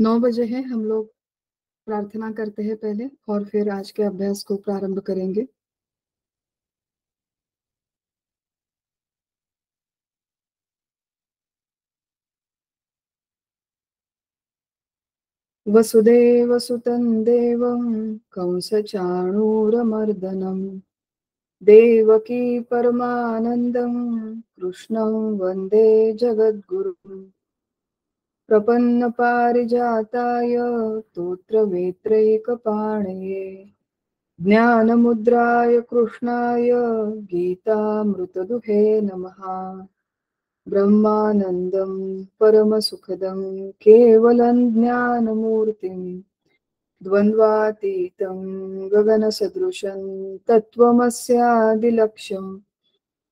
9 बजे है। हम लोग प्रार्थना करते हैं पहले और फिर आज के अभ्यास को प्रारंभ करेंगे। वसुदेवसुतं देवं कंसचाणूरमर्दनं देवकी परमानन्दं कृष्णं वन्दे जगद्गुरुम्। प्रपन्नपारिजाताय तोत्रवेत्रैकपाणये ज्ञानमुद्राय कृष्णाय गीतामृतदुहे नमः। ब्रह्मानन्दं परमसुखदं केवलं ज्ञानमूर्तिं द्वन्द्वातीतं गगनसदृशं तत्त्वमस्यादिलक्ष्यम्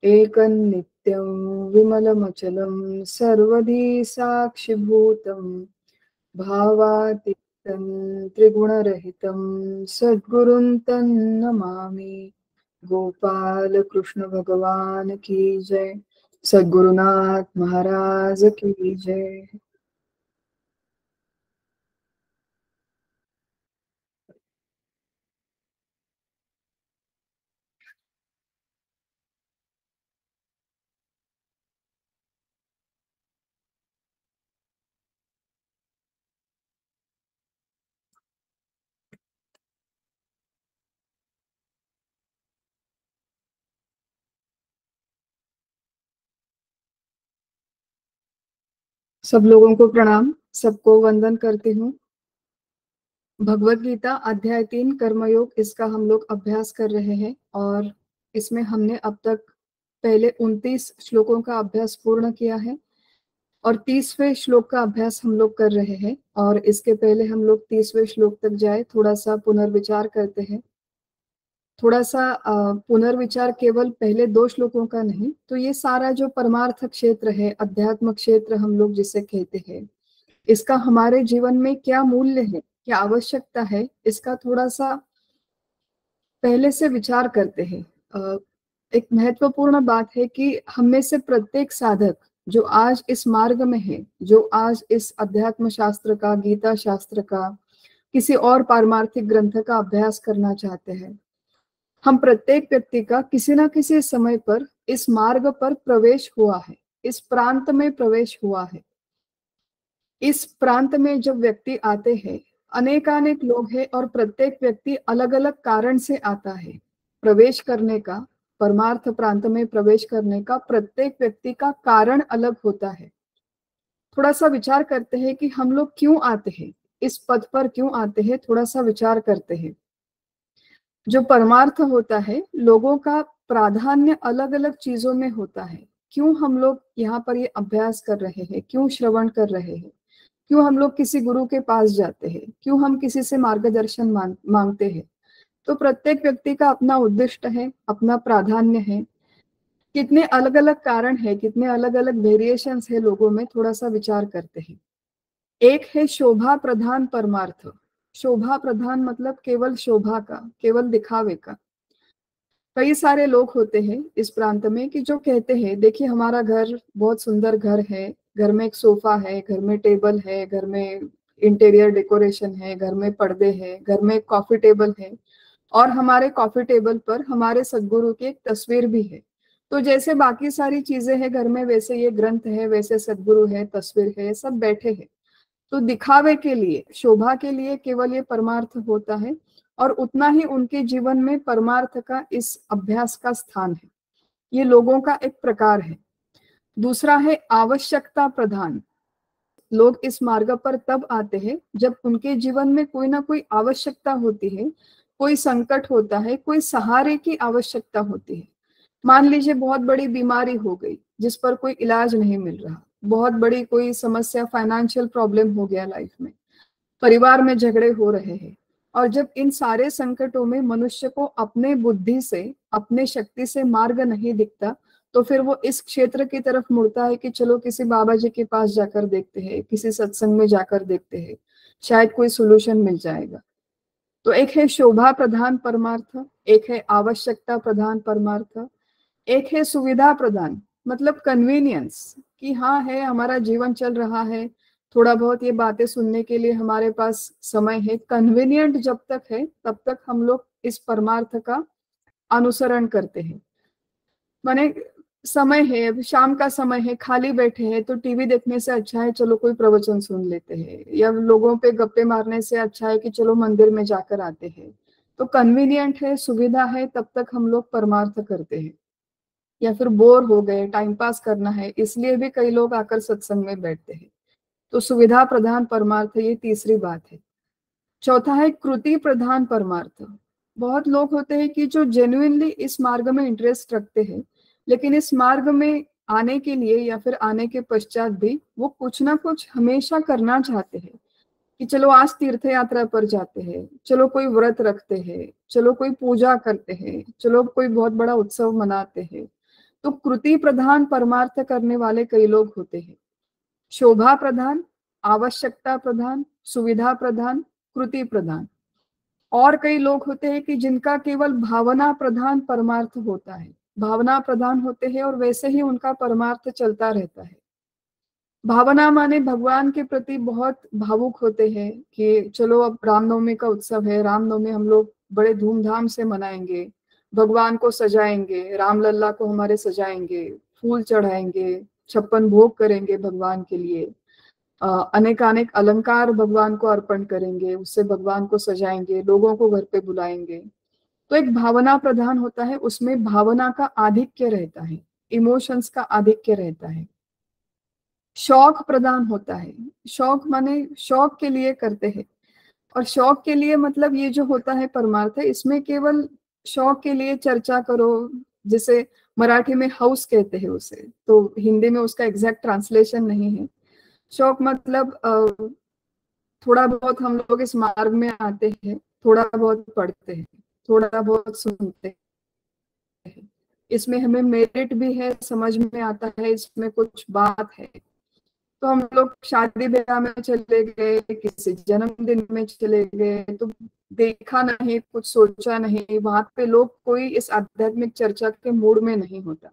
एकं नित्यं विमलमचलं सर्वधी साक्षिभूतं भावातीतं त्रिगुणरहितं सद्गुरुं तन्नमामि। गोपाल कृष्ण भगवान की जय। सद्गुरुनाथ महाराज की जय। सब लोगों को प्रणाम, सबको वंदन करती हूँ। भगवत गीता अध्याय 3 कर्मयोग, इसका हम लोग अभ्यास कर रहे हैं और इसमें हमने अब तक पहले 29 श्लोकों का अभ्यास पूर्ण किया है और 30वें श्लोक का अभ्यास हम लोग कर रहे हैं। और इसके पहले हम लोग 30वें श्लोक तक जाए, थोड़ा सा पुनर्विचार करते हैं। थोड़ा सा पुनर्विचार केवल पहले 2 श्लोकों का नहीं, तो ये सारा जो परमार्थ क्षेत्र है, अध्यात्म क्षेत्र हम लोग जिसे कहते हैं, इसका हमारे जीवन में क्या मूल्य है, क्या आवश्यकता है, इसका थोड़ा सा पहले से विचार करते हैं। एक महत्वपूर्ण बात है कि हम में से प्रत्येक साधक जो आज इस मार्ग में है, जो आज इस अध्यात्म शास्त्र का, गीता शास्त्र का, किसी और पारमार्थिक ग्रंथ का अभ्यास करना चाहते हैं, हम प्रत्येक व्यक्ति का किसी न किसी समय पर इस मार्ग पर प्रवेश हुआ है, इस प्रांत में प्रवेश हुआ है। इस प्रांत में जब व्यक्ति आते हैं, अनेकानेक लोग हैं और प्रत्येक व्यक्ति अलग अलग कारण से आता है। प्रवेश करने का, परमार्थ प्रांत में प्रवेश करने का प्रत्येक व्यक्ति का कारण अलग होता है। थोड़ा सा विचार करते हैं कि हम लोग क्यों आते हैं, इस पद पर क्यों आते हैं, थोड़ा सा विचार करते हैं। जो परमार्थ होता है, लोगों का प्राधान्य अलग अलग चीजों में होता है। क्यों हम लोग यहाँ पर ये अभ्यास कर रहे हैं, क्यों श्रवण कर रहे हैं, क्यों हम लोग किसी गुरु के पास जाते हैं, क्यों हम किसी से मार्गदर्शन मांगते हैं, तो प्रत्येक व्यक्ति का अपना उद्दिष्ट है, अपना प्राधान्य है। कितने अलग अलग कारण है, कितने अलग अलग वेरिएशंस है लोगों में, थोड़ा सा विचार करते हैं। एक है शोभा प्रधान परमार्थ। शोभा प्रधान मतलब केवल शोभा का, केवल दिखावे का। कई सारे लोग होते हैं इस प्रांत में कि जो कहते हैं, देखिए हमारा घर बहुत सुंदर घर है, घर में एक सोफा है, घर में टेबल है, घर में इंटीरियर डेकोरेशन है, घर में पर्दे हैं, घर में कॉफी टेबल है और हमारे कॉफी टेबल पर हमारे सद्गुरु की एक तस्वीर भी है। तो जैसे बाकी सारी चीजें हैं घर में, वैसे ये ग्रंथ है, वैसे सद्गुरु है, तस्वीर है, सब बैठे हैं। तो दिखावे के लिए, शोभा के लिए केवल ये परमार्थ होता है और उतना ही उनके जीवन में परमार्थ का इस अभ्यास का स्थान है। ये लोगों का एक प्रकार है। दूसरा है आवश्यकता प्रधान। लोग इस मार्ग पर तब आते हैं जब उनके जीवन में कोई ना कोई आवश्यकता होती है, कोई संकट होता है, कोई सहारे की आवश्यकता होती है। मान लीजिए बहुत बड़ी बीमारी हो गई जिस पर कोई इलाज नहीं मिल रहा, बहुत बड़ी कोई समस्या, फाइनेंशियल प्रॉब्लम हो गया लाइफ में, परिवार में झगड़े हो रहे हैं। और जब इन सारे संकटों में मनुष्य को अपने बुद्धि से, अपने शक्ति से मार्ग नहीं दिखता, तो फिर वो इस क्षेत्र की तरफ मुड़ता है कि चलो किसी बाबा जी के पास जाकर देखते हैं, किसी सत्संग में जाकर देखते हैं, शायद कोई सोल्यूशन मिल जाएगा। तो एक है शोभा प्रधान परमार्थ, एक है आवश्यकता प्रधान परमार्थ, एक है सुविधा प्रदान, मतलब कन्वीनियंस, कि हाँ है, हमारा जीवन चल रहा है, थोड़ा बहुत ये बातें सुनने के लिए हमारे पास समय है, कन्वीनियंट जब तक है तब तक हम लोग इस परमार्थ का अनुसरण करते हैं। माने समय है, अभी शाम का समय है, खाली बैठे हैं तो टीवी देखने से अच्छा है चलो कोई प्रवचन सुन लेते हैं, या लोगों पे गप्पे मारने से अच्छा है कि चलो मंदिर में जाकर आते हैं। तो कन्वीनियंट है, सुविधा है, तब तक हम लोग परमार्थ करते हैं। या फिर बोर हो गए, टाइम पास करना है, इसलिए भी कई लोग आकर सत्संग में बैठते हैं। तो सुविधा प्रधान परमार्थ, ये तीसरी बात है। चौथा है कृति प्रधान परमार्थ। बहुत लोग होते हैं कि जो जेन्युइनली इस मार्ग में इंटरेस्ट रखते हैं, लेकिन इस मार्ग में आने के लिए या फिर आने के पश्चात भी वो कुछ ना कुछ हमेशा करना चाहते हैं, कि चलो आज तीर्थ यात्रा पर जाते हैं, चलो कोई व्रत रखते हैं, चलो कोई पूजा करते हैं, चलो कोई बहुत बड़ा उत्सव मनाते हैं। तो कृति प्रधान परमार्थ करने वाले कई लोग होते हैं। शोभा प्रधान, आवश्यकता प्रधान, सुविधा प्रधान, कृति प्रधान। और कई लोग होते हैं कि जिनका केवल भावना प्रधान परमार्थ होता है, भावना प्रधान होते हैं और वैसे ही उनका परमार्थ चलता रहता है। भावना माने भगवान के प्रति बहुत भावुक होते हैं कि चलो अब रामनवमी का उत्सव है, रामनवमी हम लोग बड़े धूमधाम से मनाएंगे, भगवान को सजाएंगे, रामलल्ला को हमारे सजाएंगे, फूल चढ़ाएंगे, 56 भोग करेंगे भगवान के लिए, अनेकानेक अलंकार भगवान को अर्पण करेंगे, उससे भगवान को सजाएंगे, लोगों को घर पे बुलाएंगे। तो एक भावना प्रधान होता है, उसमें भावना का आधिक्य रहता है, इमोशंस का आधिक्य रहता है। शौक प्रधान होता है, शौक माने शौक के लिए करते हैं। और शौक के लिए मतलब ये जो होता है परमार्थ है, इसमें केवल शौक के लिए चर्चा करो, जिसे मराठी में हाउस कहते हैं उसे, तो हिंदी में उसका एग्जैक्ट ट्रांसलेशन नहीं है। शौक मतलब थोड़ा बहुत हम लोग इस मार्ग में आते हैं, थोड़ा बहुत पढ़ते हैं, थोड़ा बहुत सुनते हैं, इसमें हमें मेरिट भी है, समझ में आता है, इसमें कुछ बात है। तो हम लोग शादी ब्याह में चले गए, किसी जन्मदिन में चले गए, तो देखा नहीं, कुछ सोचा नहीं, वहां पे लोग कोई इस आध्यात्मिक चर्चा के मूड में नहीं होता।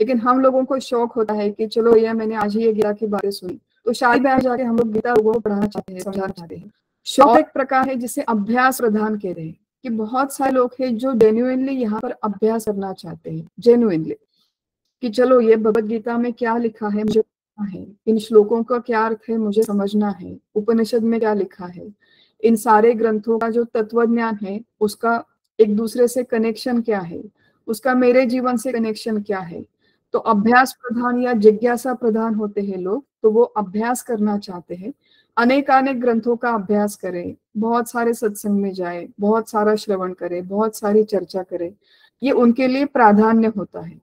लेकिन हम लोगों को शौक होता है कि चलो ये मैंने आज ही ये गीता की बातें सुनी, तो शादी ब्याह जाके हम लोग गीता लोगों को पढ़ाना चाहते हैं, समझाना चाहते हैं। शौक एक प्रकार है जिसे अभ्यास प्रधान कहते हैं, कि बहुत सारे लोग हैं जो जेन्युइनली यहाँ पर अभ्यास करना चाहते हैं, जेन्युइनली, कि चलो ये भगवत गीता में क्या लिखा है मुझे पढ़ना है, इन श्लोकों का क्या अर्थ है मुझे समझना है, उपनिषद में क्या लिखा है, इन सारे ग्रंथों का जो तत्व ज्ञान है उसका एक दूसरे से कनेक्शन क्या है, उसका मेरे जीवन से कनेक्शन क्या है। तो अभ्यास प्रधान या जिज्ञासा प्रधान होते हैं लोग, तो वो अभ्यास करना चाहते हैं, अनेकानेक ग्रंथों का अभ्यास करें, बहुत सारे सत्संग में जाए, बहुत सारा श्रवण करे, बहुत सारी चर्चा करे, ये उनके लिए प्राधान्य होता है।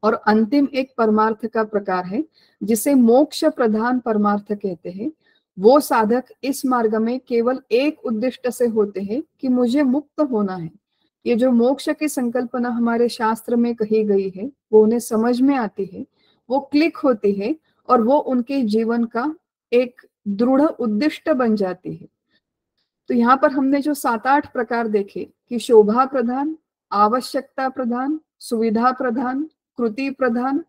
और अंतिम एक परमार्थ का प्रकार है जिसे मोक्ष प्रधान परमार्थ कहते हैं। वो साधक इस मार्ग में केवल एक उद्देश्य से होते हैं कि मुझे मुक्त होना है। ये जो मोक्ष की संकल्पना हमारे शास्त्र में कही गई है वो उन्हें समझ में आती है, वो क्लिक होती है और वो उनके जीवन का एक दृढ़ उद्दिष्ट बन जाती है। तो यहाँ पर हमने जो 7-8 प्रकार देखे कि शोभा प्रधान, आवश्यकता प्रधान, सुविधा प्रधान, कृति प्रधान,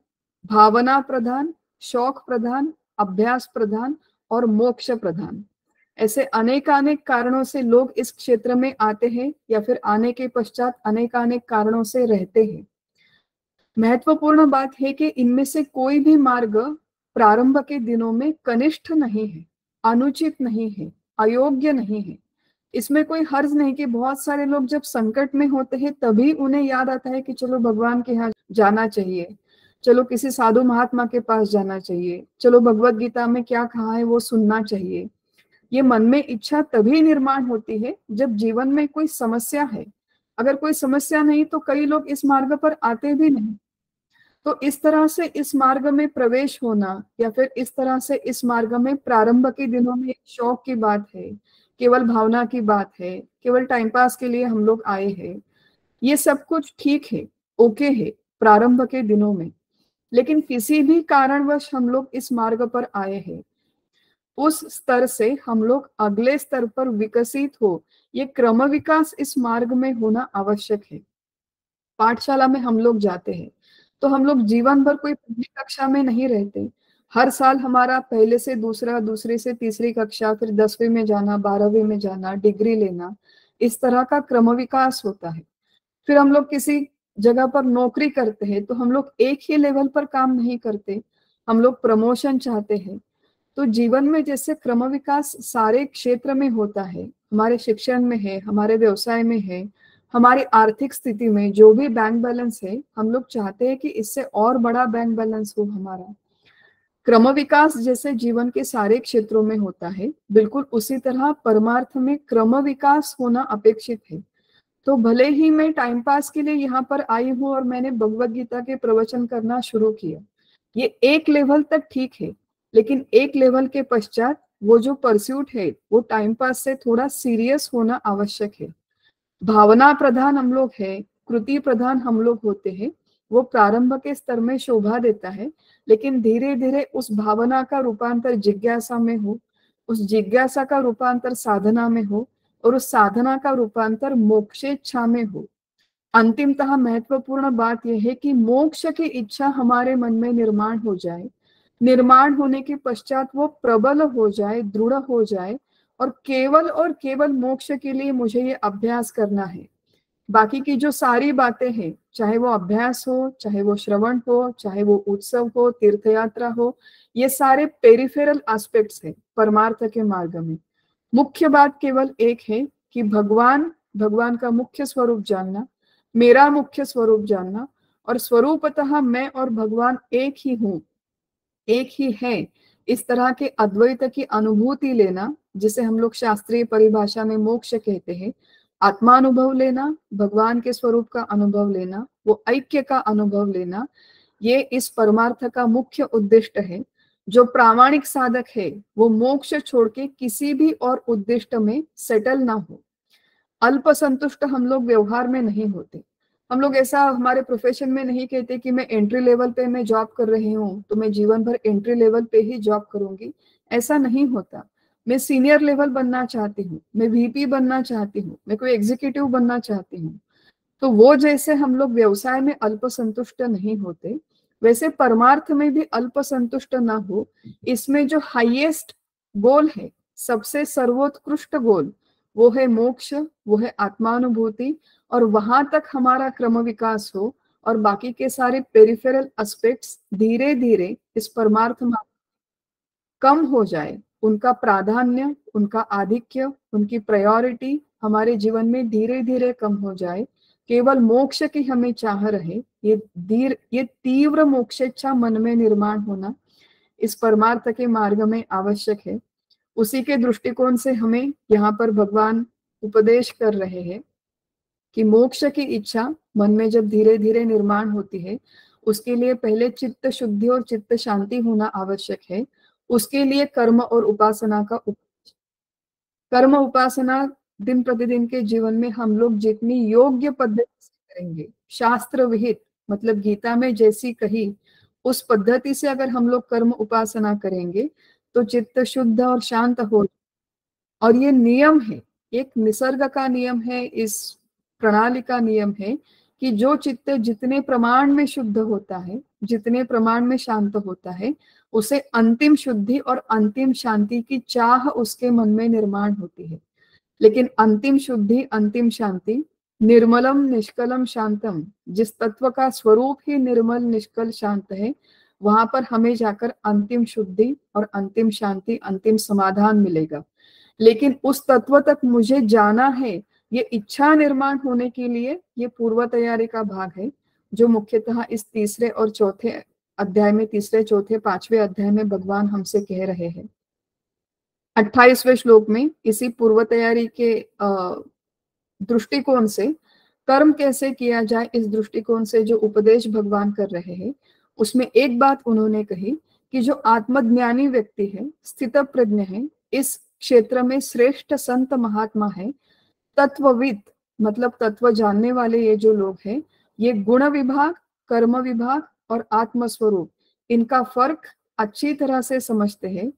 भावना प्रधान, शौक प्रधान, अभ्यास प्रधान और मोक्ष प्रधान, ऐसे अनेकानेक कारणों से लोग इस क्षेत्र में आते हैं या फिर आने के पश्चात अनेकानेक कारणों से रहते हैं। महत्वपूर्ण बात है कि इनमें से कोई भी मार्ग प्रारंभ के दिनों में कनिष्ठ नहीं है, अनुचित नहीं है, अयोग्य नहीं है। इसमें कोई हर्ज नहीं कि बहुत सारे लोग जब संकट में होते हैं तभी उन्हें याद आता है कि चलो भगवान के यहाँ जाना चाहिए, चलो किसी साधु महात्मा के पास जाना चाहिए, चलो भगवत गीता में क्या कहा है वो सुनना चाहिए। ये मन में इच्छा तभी निर्माण होती है जब जीवन में कोई समस्या है। अगर कोई समस्या नहीं तो कई लोग इस मार्ग पर आते भी नहीं। तो इस तरह से इस मार्ग में प्रवेश होना या फिर इस तरह से इस मार्ग में प्रारंभ के दिनों में शौक की बात है, केवल भावना की बात है, केवल टाइम पास के लिए हम लोग आए हैं, ये सब कुछ ठीक है, ओके है प्रारंभ के दिनों में। लेकिन किसी भी कारणवश हम लोग इस मार्ग पर आए हैं, उस स्तर से हम लोग अगले स्तर पर विकसित हो, ये क्रम विकास इस मार्ग में होना आवश्यक है। पाठशाला में हम लोग जाते हैं तो हम लोग जीवन भर कोई पहली कक्षा में नहीं रहते, हर साल हमारा पहले से दूसरा, दूसरी से तीसरी कक्षा, फिर 10वीं में जाना, 12वीं में जाना, डिग्री लेना, इस तरह का क्रम विकास होता है। फिर हम लोग किसी जगह पर नौकरी करते हैं तो हम लोग एक ही लेवल पर काम नहीं करते, हम लोग प्रमोशन चाहते हैं। तो जीवन में जैसे क्रम विकास सारे क्षेत्र में होता है, हमारे शिक्षण में है, हमारे व्यवसाय में है, हमारी आर्थिक स्थिति में, जो भी बैंक बैलेंस है, हम लोग चाहते हैं कि इससे और बड़ा बैंक बैलेंस हो हमारा। क्रम विकास जैसे जीवन के सारे क्षेत्रों में होता है, बिल्कुल उसी तरह परमार्थ में क्रम विकास होना अपेक्षित है। तो भले ही मैं टाइम पास के लिए यहाँ पर आई हूँ और मैंने भगवत गीता के प्रवचन करना शुरू किया, ये एक लेवल तक ठीक है, लेकिन एक लेवल के पश्चात वो जो परस्यूट है वो टाइम पास से थोड़ा सीरियस होना आवश्यक है। भावना प्रधान हम लोग हैं, कृति प्रधान हम लोग होते हैं, वो प्रारंभ के स्तर में शोभा देता है, लेकिन धीरे धीरे उस भावना का रूपांतर जिज्ञासा में हो, उस जिज्ञासा का रूपांतर साधना में हो, और उस साधना का रूपांतर मोक्षेच्छा में हो। अंतिमतः महत्वपूर्ण बात यह है कि मोक्ष की इच्छा हमारे मन में निर्माण हो जाए, निर्माण होने के पश्चात वो प्रबल हो जाए, दृढ़ हो जाए, और केवल मोक्ष के लिए मुझे ये अभ्यास करना है। बाकी की जो सारी बातें हैं, चाहे वो अभ्यास हो, चाहे वो श्रवण हो, चाहे वो उत्सव हो, तीर्थ यात्रा हो, ये सारे पेरिफेरल एस्पेक्ट्स हैं परमार्थ के मार्ग में। मुख्य बात केवल एक है कि भगवान का मुख्य स्वरूप जानना, मेरा मुख्य स्वरूप जानना, और स्वरूपतः मैं और भगवान एक ही हूँ, एक ही है, इस तरह के अद्वैत की अनुभूति लेना, जिसे हम लोग शास्त्रीय परिभाषा में मोक्ष कहते हैं। आत्मानुभव लेना, भगवान के स्वरूप का अनुभव लेना, वो ऐक्य का अनुभव लेना, ये इस परमार्थ का मुख्य उद्देश्य है। जो प्रामाणिक साधक है वो मोक्ष छोड़ के किसी भी और उद्देश्य में सेटल ना हो। अल्प संतुष्ट हम लोग व्यवहार में नहीं होते। हम लोग ऐसा हमारे प्रोफेशन में नहीं कहते कि मैं एंट्री लेवल पे मैं जॉब कर रही हूँ तो मैं जीवन भर एंट्री लेवल पे ही जॉब करूंगी, ऐसा नहीं होता। मैं सीनियर लेवल बनना चाहती हूँ, मैं वीपी बनना चाहती हूँ, मैं कोई एग्जीक्यूटिव बनना चाहती हूँ। तो वो जैसे हम लोग व्यवसाय में अल्प संतुष्ट नहीं होते, वैसे परमार्थ में भी अल्प संतुष्ट ना हो। इसमें जो हाईएस्ट गोल है, सबसे सर्वोत्कृष्ट गोल, वो है मोक्ष, वो है आत्मानुभूति, और वहां तक हमारा क्रम विकास हो, और बाकी के सारे पेरिफेरल एस्पेक्ट्स धीरे धीरे इस परमार्थ में कम हो जाए, उनका प्राधान्य, उनका आधिक्य, उनकी प्रायोरिटी हमारे जीवन में धीरे धीरे कम हो जाए। केवल मोक्ष की हमें चाह रहे, ये तीव्र मोक्षेच्छा मन में निर्माण होना इस परमार्थ के मार्ग में आवश्यक है। उसी के दृष्टिकोण से हमें यहाँ पर भगवान उपदेश कर रहे हैं कि मोक्ष की इच्छा मन में जब धीरे धीरे निर्माण होती है, उसके लिए पहले चित्त शुद्धि और चित्त शांति होना आवश्यक है। उसके लिए कर्म उपासना दिन प्रतिदिन के जीवन में हम लोग जितनी योग्य पद्धति से करेंगे, शास्त्र विहित, मतलब गीता में जैसी कही उस पद्धति से अगर हम लोग कर्म उपासना करेंगे तो चित्त शुद्ध और शांत हो। और ये नियम है, एक निसर्ग का नियम है, इस प्रणाली का नियम है कि जो चित्त जितने प्रमाण में शुद्ध होता है, जितने प्रमाण में शांत होता है, उसे अंतिम शुद्धि और अंतिम शांति की चाह उसके मन में निर्माण होती है। लेकिन अंतिम शुद्धि, अंतिम शांति, निर्मलम निष्कलम शांतम, जिस तत्व का स्वरूप ही निर्मल निष्कल शांत है, वहां पर हमें जाकर अंतिम शुद्धि और अंतिम शांति, अंतिम समाधान मिलेगा। लेकिन उस तत्व तक मुझे जाना है, ये इच्छा निर्माण होने के लिए ये पूर्व तैयारी का भाग है, जो मुख्यतः इस तीसरे और चौथे अध्याय में, तीसरे चौथे पांचवें अध्याय में भगवान हमसे कह रहे हैं। 28वें श्लोक में इसी पूर्व तैयारी के दृष्टिकोण से कर्म कैसे किया जाए, इस दृष्टिकोण से जो उपदेश भगवान कर रहे हैं, उसमें एक बात उन्होंने कही कि जो आत्मज्ञानी व्यक्ति है, स्थित प्रज्ञ है, इस क्षेत्र में श्रेष्ठ संत महात्मा है, तत्वविद, मतलब तत्व जानने वाले ये जो लोग हैं, ये गुण विभाग, कर्म विभाग और आत्मस्वरूप, इनका फर्क अच्छी तरह से समझते हैं।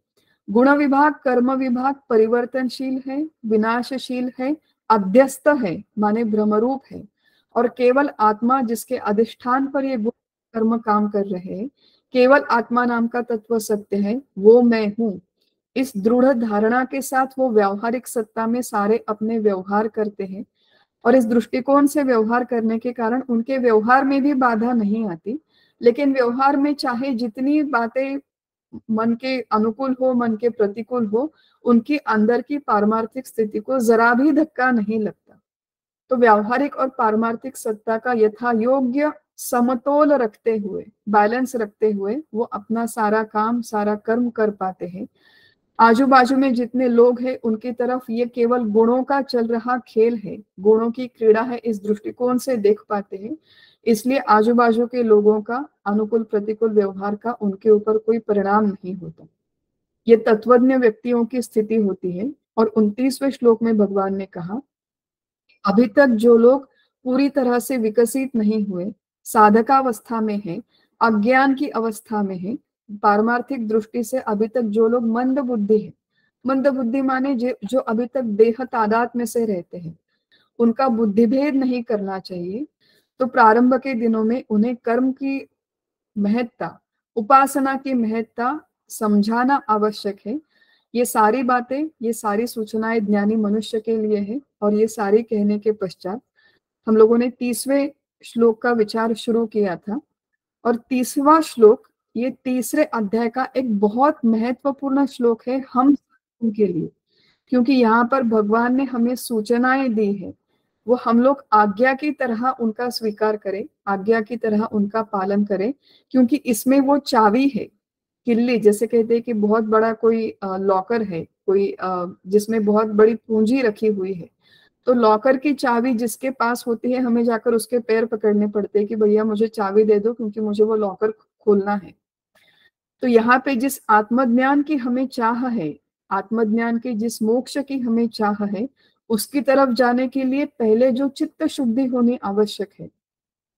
गुण विभाग, कर्म विभाग परिवर्तनशील है, विनाशशील है, अध्यस्त है, माने भ्रमरूप है, और केवल आत्मा जिसके अधिष्ठान पर ये गुण कर्म काम कर रहे हैं, केवल आत्मा नाम का तत्व सत्य है, वो मैं हूँ। इस दृढ़ धारणा के साथ वो व्यावहारिक सत्ता में सारे अपने व्यवहार करते हैं, और इस दृष्टिकोण से व्यवहार करने के कारण उनके व्यवहार में भी बाधा नहीं आती। लेकिन व्यवहार में चाहे जितनी बातें मन के अनुकूल हो, मन के प्रतिकूल हो, उनकी अंदर की पारमार्थिक स्थिति को जरा भी धक्का नहीं लगता। तो व्यावहारिक और पारमार्थिक सत्ता का यथा योग्य समतोल रखते हुए, बैलेंस रखते हुए वो अपना सारा काम, सारा कर्म कर पाते हैं। आजू बाजू में जितने लोग हैं उनकी तरफ ये केवल गुणों का चल रहा खेल है, गुणों की क्रीड़ा है, इस दृष्टिकोण से देख पाते हैं। इसलिए आजू बाजू के लोगों का अनुकूल प्रतिकूल व्यवहार का उनके ऊपर कोई परिणाम नहीं होता। ये तत्वज्ञ व्यक्तियों की स्थिति होती है। और 29वें श्लोक में भगवान ने कहा, अभी तक जो लोग पूरी तरह से विकसित नहीं हुए, साधकावस्था में है, अज्ञान की अवस्था में है, पारमार्थिक दृष्टि से अभी तक जो लोग मंद बुद्धि है, मंद बुद्धि माने जो अभी तक देह तादात में से रहते हैं, उनका बुद्धि भेद नहीं करना चाहिए। तो प्रारंभ के दिनों में उन्हें कर्म की महत्ता, उपासना की महत्ता समझाना आवश्यक है। ये सारी बातें, ये सारी सूचनाएं ज्ञानी मनुष्य के लिए है। और ये सारी कहने के पश्चात हम लोगों ने 30वें श्लोक का विचार शुरू किया था। और 30वां श्लोक ये तीसरे अध्याय का एक बहुत महत्वपूर्ण श्लोक है हम के लिए, क्योंकि यहाँ पर भगवान ने हमें सूचनाएं दी है, वो हम लोग आज्ञा की तरह उनका स्वीकार करें, आज्ञा की तरह उनका पालन करें। क्योंकि इसमें वो चाबी है, किल्ली, जैसे कहते हैं कि बहुत बड़ा कोई लॉकर है, कोई जिसमें बहुत बड़ी पूंजी रखी हुई है। तो लॉकर की चाबी जिसके पास होती है, हमें जाकर उसके पैर पकड़ने पड़ते हैं कि भैया मुझे चाबी दे दो, क्योंकि मुझे वो लॉकर खोलना है। तो यहाँ पे जिस आत्मज्ञान की हमें चाह है, आत्मज्ञान की जिस मोक्ष की हमें चाह है, उसकी तरफ जाने के लिए पहले जो चित्त शुद्धि होनी आवश्यक है,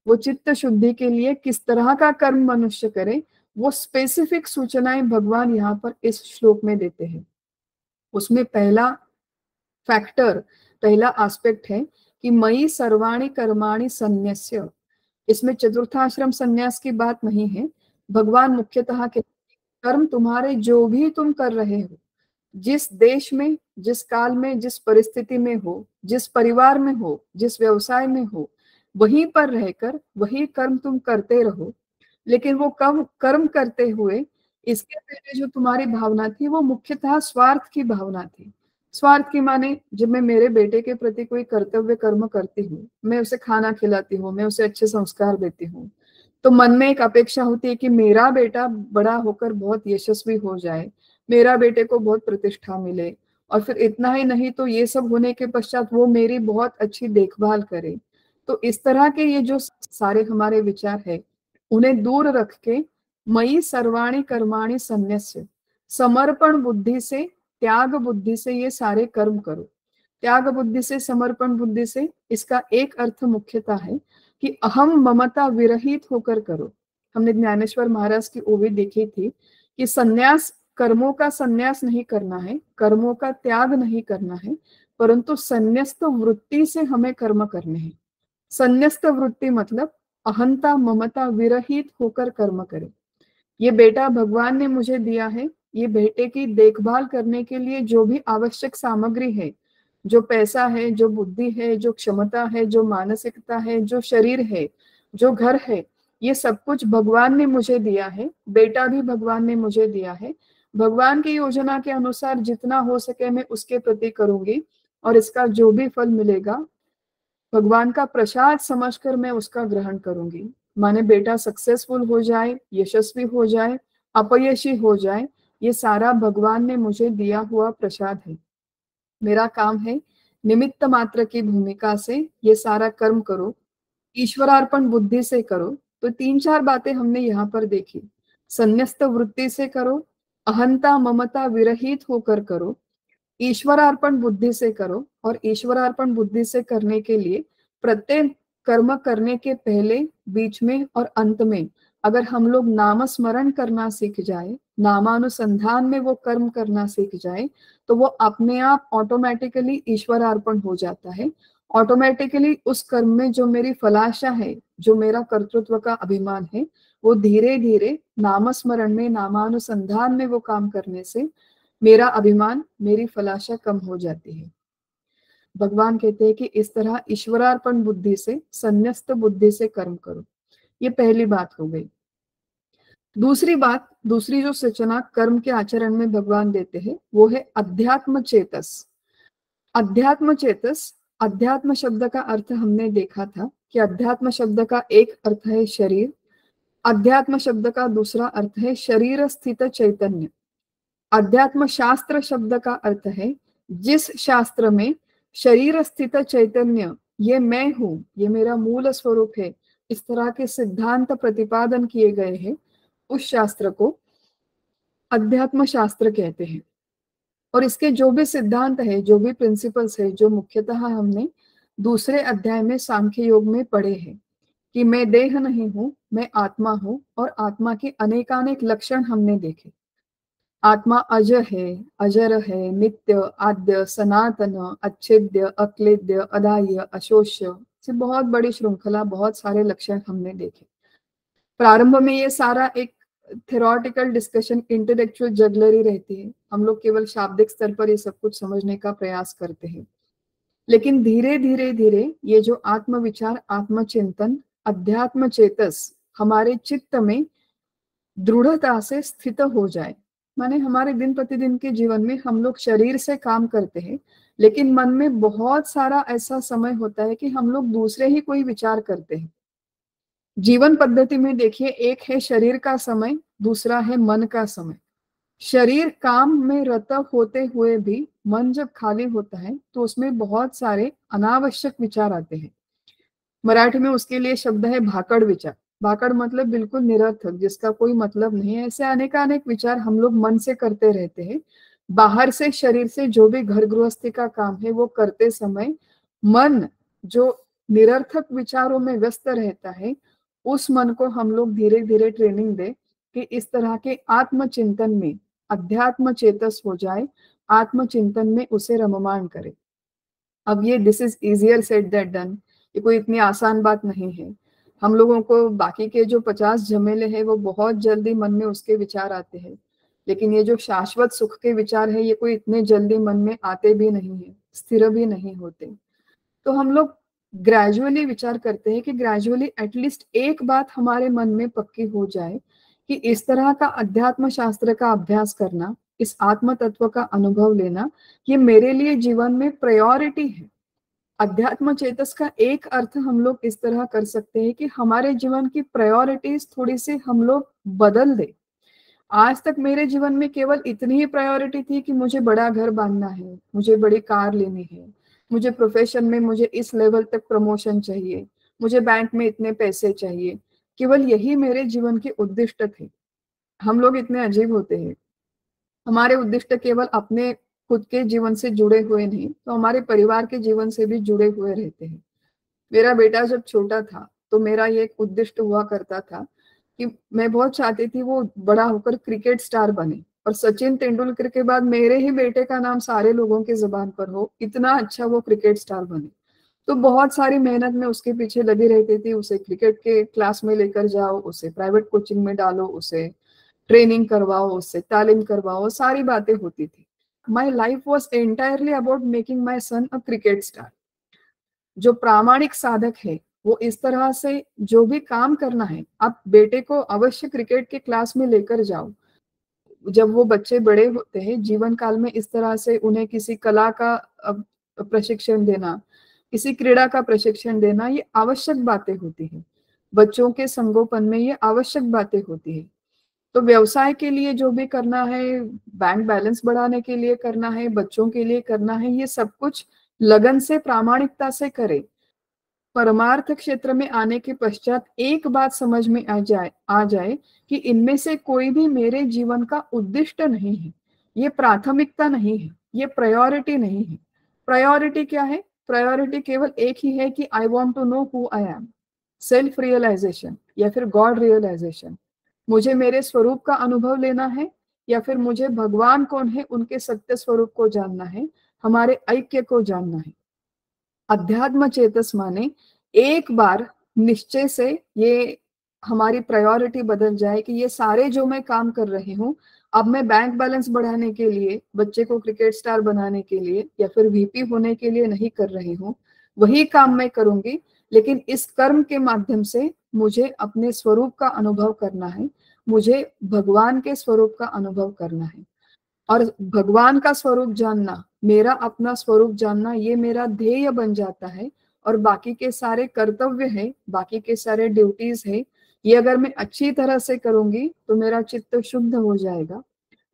वो चित्त शुद्धि के लिए किस तरह का कर्म मनुष्य करे, वो स्पेसिफिक सूचनाएं भगवान यहाँ पर इस श्लोक में देते हैं। उसमें पहला फैक्टर, पहला एस्पेक्ट है कि मयि सर्वाणि कर्माणि सन्न्यस्य। इसमें चतुर्थाश्रम सन्यास की बात नहीं है। भगवान मुख्यतः के कर्म तुम्हारे जो भी तुम कर रहे हो, जिस देश में, जिस काल में, जिस परिस्थिति में हो, जिस परिवार में हो, जिस व्यवसाय में हो, वहीं पर रहकर वही कर्म तुम करते रहो। लेकिन वो कर्म करते हुए इसके पहले जो तुम्हारी भावना थी, वो मुख्यतः स्वार्थ की भावना थी। स्वार्थ की माने, जब मैं मेरे बेटे के प्रति कोई कर्तव्य कर्म करती हूँ, मैं उसे खाना खिलाती हूँ, मैं उसे अच्छे संस्कार देती हूँ, तो मन में एक अपेक्षा होती है कि मेरा बेटा बड़ा होकर बहुत यशस्वी हो जाए, मेरा बेटे को बहुत प्रतिष्ठा मिले, और फिर इतना ही नहीं तो ये सब होने के पश्चात वो मेरी बहुत अच्छी देखभाल करे। तो इस तरह के ये जो सारे हमारे विचार है, उन्हें दूर रख के मयि सर्वाणि कर्माणि सन्न्यस्य, समर्पण बुद्धि से, त्याग बुद्धि से ये सारे कर्म करो। त्याग बुद्धि से, समर्पण बुद्धि से, इसका एक अर्थ मुख्यता है कि अहम ममता विरहित होकर करो। हमने ज्ञानेश्वर महाराज की ओवी देखी थी कि सन्यास, कर्मों का सन्यास नहीं करना है, कर्मों का त्याग नहीं करना है, परंतु संन्यस्त वृत्ति से हमें कर्म करने हैं। संन्यस्त वृत्ति मतलब अहंता ममता विरहित होकर कर्म करें। ये बेटा भगवान ने मुझे दिया है, ये बेटे की देखभाल करने के लिए जो भी आवश्यक सामग्री है, जो पैसा है, जो बुद्धि है, जो क्षमता है, जो मानसिकता है, जो शरीर है, जो घर है, ये सब कुछ भगवान ने मुझे दिया है, बेटा भी भगवान ने मुझे दिया है। भगवान की योजना के अनुसार जितना हो सके मैं उसके प्रति करूंगी, और इसका जो भी फल मिलेगा भगवान का प्रसाद समझकर मैं उसका ग्रहण करूंगी। माने बेटा सक्सेसफुल हो जाए, यशस्वी हो जाए, अपयशी हो जाए, ये सारा भगवान ने मुझे दिया हुआ प्रसाद है। मेरा काम है निमित्त मात्र की भूमिका से ये सारा कर्म करो, ईश्वरार्पण बुद्धि से करो। तो 3-4 बातें हमने यहाँ पर देखी। संन्यस्त वृत्ति से करो, अहंता ममता विरहित होकर करो, ईश्वरार्पण बुद्धि से करो। और ईश्वरार्पण बुद्धि से करने के लिए प्रत्येक कर्म करने के पहले, बीच में और अंत में अगर हम लोग नाम स्मरण करना सीख जाए, नामानुसंधान में वो कर्म करना सीख जाए, तो वो अपने आप ऑटोमेटिकली ईश्वरार्पण हो जाता है। ऑटोमेटिकली उस कर्म में जो मेरी फलाशा है, जो मेरा कर्तृत्व का अभिमान है, वो धीरे धीरे नामस्मरण में, नामानुसंधान में वो काम करने से मेरा अभिमान, मेरी फलाशा कम हो जाती है। भगवान कहते हैं कि इस तरह ईश्वरार्पण बुद्धि से, संन्यस्त बुद्धि से कर्म करो। ये पहली बात हो गई। दूसरी बात, दूसरी जो सूचना कर्म के आचरण में भगवान देते हैं वो है अध्यात्म चेतस। अध्यात्म चेतस, अध्यात्म शब्द का अर्थ हमने देखा था कि अध्यात्म शब्द का एक अर्थ है शरीर, अध्यात्म शब्द का दूसरा अर्थ है शरीर स्थित चैतन्य। अध्यात्म शास्त्र शब्द का अर्थ है जिस शास्त्र में शरीर स्थित चैतन्य, ये मैं हूं, ये मेरा मूल स्वरूप है, इस तरह के सिद्धांत प्रतिपादन किए गए हैं, उस शास्त्र को अध्यात्म शास्त्र कहते हैं। और इसके जो भी सिद्धांत है, जो भी प्रिंसिपल्स है, जो मुख्यतः हमने दूसरे अध्याय में सांख्य योग में पढ़े हैं कि मैं देह नहीं हूं, मैं आत्मा हूं, और आत्मा के अनेकानेक लक्षण हमने देखे। आत्मा अज है, अजर है, नित्य, आद्य, सनातन, अच्छेद्य, अक्लेद्य, अदाह्य, अशोष्य, से बहुत बड़ी श्रृंखला, बहुत सारे लक्षण हमने देखे। प्रारंभ में ये सारा एक थ्योरेटिकल डिस्कशन, इंटेलेक्चुअल जगलरी रहती है, हम लोग केवल शाब्दिक स्तर पर ये सब कुछ समझने का प्रयास करते हैं। लेकिन धीरे धीरे धीरे ये जो आत्मविचार, आत्मचिंतन, अध्यात्म चेतस हमारे चित्त में दृढ़ता से स्थित हो जाए, माने हमारे दिन प्रतिदिन के जीवन में हम लोग शरीर से काम करते हैं, लेकिन मन में बहुत सारा ऐसा समय होता है कि हम लोग दूसरे ही कोई विचार करते हैं। जीवन पद्धति में देखिए, एक है शरीर का समय, दूसरा है मन का समय। शरीर काम में रत होते हुए भी मन जब खाली होता है तो उसमें बहुत सारे अनावश्यक विचार आते हैं। मराठी में उसके लिए शब्द है भाकड़ विचार। भाकड़ मतलब बिल्कुल निरर्थक, जिसका कोई मतलब नहीं है। ऐसे अनेकानेक विचार हम लोग मन से करते रहते हैं। बाहर से, शरीर से जो भी घर गृहस्थी का काम है वो करते समय मन जो निरर्थक विचारों में व्यस्त रहता है, उस मन को हम लोग धीरे धीरे ट्रेनिंग दे कि इस तरह के आत्मचिंतन में अध्यात्म चेतस हो जाए, आत्मचिंतन में उसे रममाण करे। अब ये this is easier said that done, ये कोई इतनी आसान बात नहीं है। हम लोगों को बाकी के जो 50 झमेले हैं वो बहुत जल्दी मन में उसके विचार आते हैं, लेकिन ये जो शाश्वत सुख के विचार है ये कोई इतने जल्दी मन में आते भी नहीं है, स्थिर भी नहीं होते। तो हम लोग ग्रेजुअली विचार करते हैं कि ग्रेजुअली एटलीस्ट एक बात हमारे मन में पक्की हो जाए कि इस तरह का अध्यात्म शास्त्र का अभ्यास करना, इस आत्म तत्व का अनुभव लेना, ये मेरे लिए जीवन में प्रायोरिटी है। अध्यात्म चेतस का एक अर्थ हम लोग इस तरह कर सकते हैं कि हमारे जीवन की प्रायोरिटीज थोड़ी सी हम लोग बदल दे। आज तक मेरे जीवन में केवल इतनी ही प्रायोरिटी थी कि मुझे बड़ा घर बांधना है, मुझे बड़ी कार लेनी है, मुझे प्रोफेशन में मुझे इस लेवल तक प्रमोशन चाहिए, मुझे बैंक में इतने पैसे चाहिए। केवल यही मेरे जीवन के उद्दिष्ट थे। हम लोग इतने अजीब होते हैं, हमारे उद्दिष्ट केवल अपने खुद के जीवन से जुड़े हुए नहीं, तो हमारे परिवार के जीवन से भी जुड़े हुए रहते हैं। मेरा बेटा जब छोटा था तो मेरा ये एक उद्दिष्ट हुआ करता था कि मैं बहुत चाहती थी वो बड़ा होकर क्रिकेट स्टार बने, और सचिन तेंदुलकर के बाद मेरे ही बेटे का नाम सारे लोगों की जुबान पर हो, इतना अच्छा वो क्रिकेट स्टार बने। तो बहुत सारी मेहनत में उसके पीछे लगी रहती थी, उसे क्रिकेट के क्लास में लेकर जाओ, उसे प्राइवेट कोचिंग में डालो, उसे ट्रेनिंग करवाओ, उससे तालीम करवाओ, सारी बातें होती थी। My life was entirely about making my son a cricket star. जो प्रामाणिक साधक है वो इस तरह से जो भी काम करना है, आप बेटे को अवश्य क्रिकेट के क्लास में लेकर जाओ। जब वो बच्चे बड़े होते हैं जीवन काल में, इस तरह से उन्हें किसी कला का प्रशिक्षण देना, किसी क्रीड़ा का प्रशिक्षण देना, ये आवश्यक बातें होती है। बच्चों के संगोपन में ये आवश्यक बातें होती है। तो व्यवसाय के लिए जो भी करना है, बैंक बैलेंस बढ़ाने के लिए करना है, बच्चों के लिए करना है, ये सब कुछ लगन से, प्रामाणिकता से करे। परमार्थ क्षेत्र में आने के पश्चात एक बात समझ में आ जाए कि इनमें से कोई भी मेरे जीवन का उद्दिष्ट नहीं है, ये प्राथमिकता नहीं है, ये प्रायोरिटी नहीं है। प्रायोरिटी क्या है? प्रायोरिटी केवल एक ही है कि I want to know who I am, self realization या फिर गॉड रियलाइजेशन। मुझे मेरे स्वरूप का अनुभव लेना है, या फिर मुझे भगवान कौन है उनके सत्य स्वरूप को जानना है, हमारे ऐक्य को जानना है। अध्यात्म चेतस माने एक बार निश्चय से ये हमारी प्रायोरिटी बदल जाए कि ये सारे जो मैं काम कर रही हूँ, अब मैं बैंक बैलेंस बढ़ाने के लिए, बच्चे को क्रिकेट स्टार बनाने के लिए या फिर वीपी होने के लिए नहीं कर रही हूँ। वही काम मैं करूंगी, लेकिन इस कर्म के माध्यम से मुझे अपने स्वरूप का अनुभव करना है, मुझे भगवान के स्वरूप का अनुभव करना है। और भगवान का स्वरूप जानना, मेरा अपना स्वरूप जानना, ये मेरा ध्येय बन जाता है। और बाकी के सारे कर्तव्य है, बाकी के सारे ड्यूटीज है, ये अगर मैं अच्छी तरह से करूंगी तो मेरा चित्त शुद्ध हो जाएगा,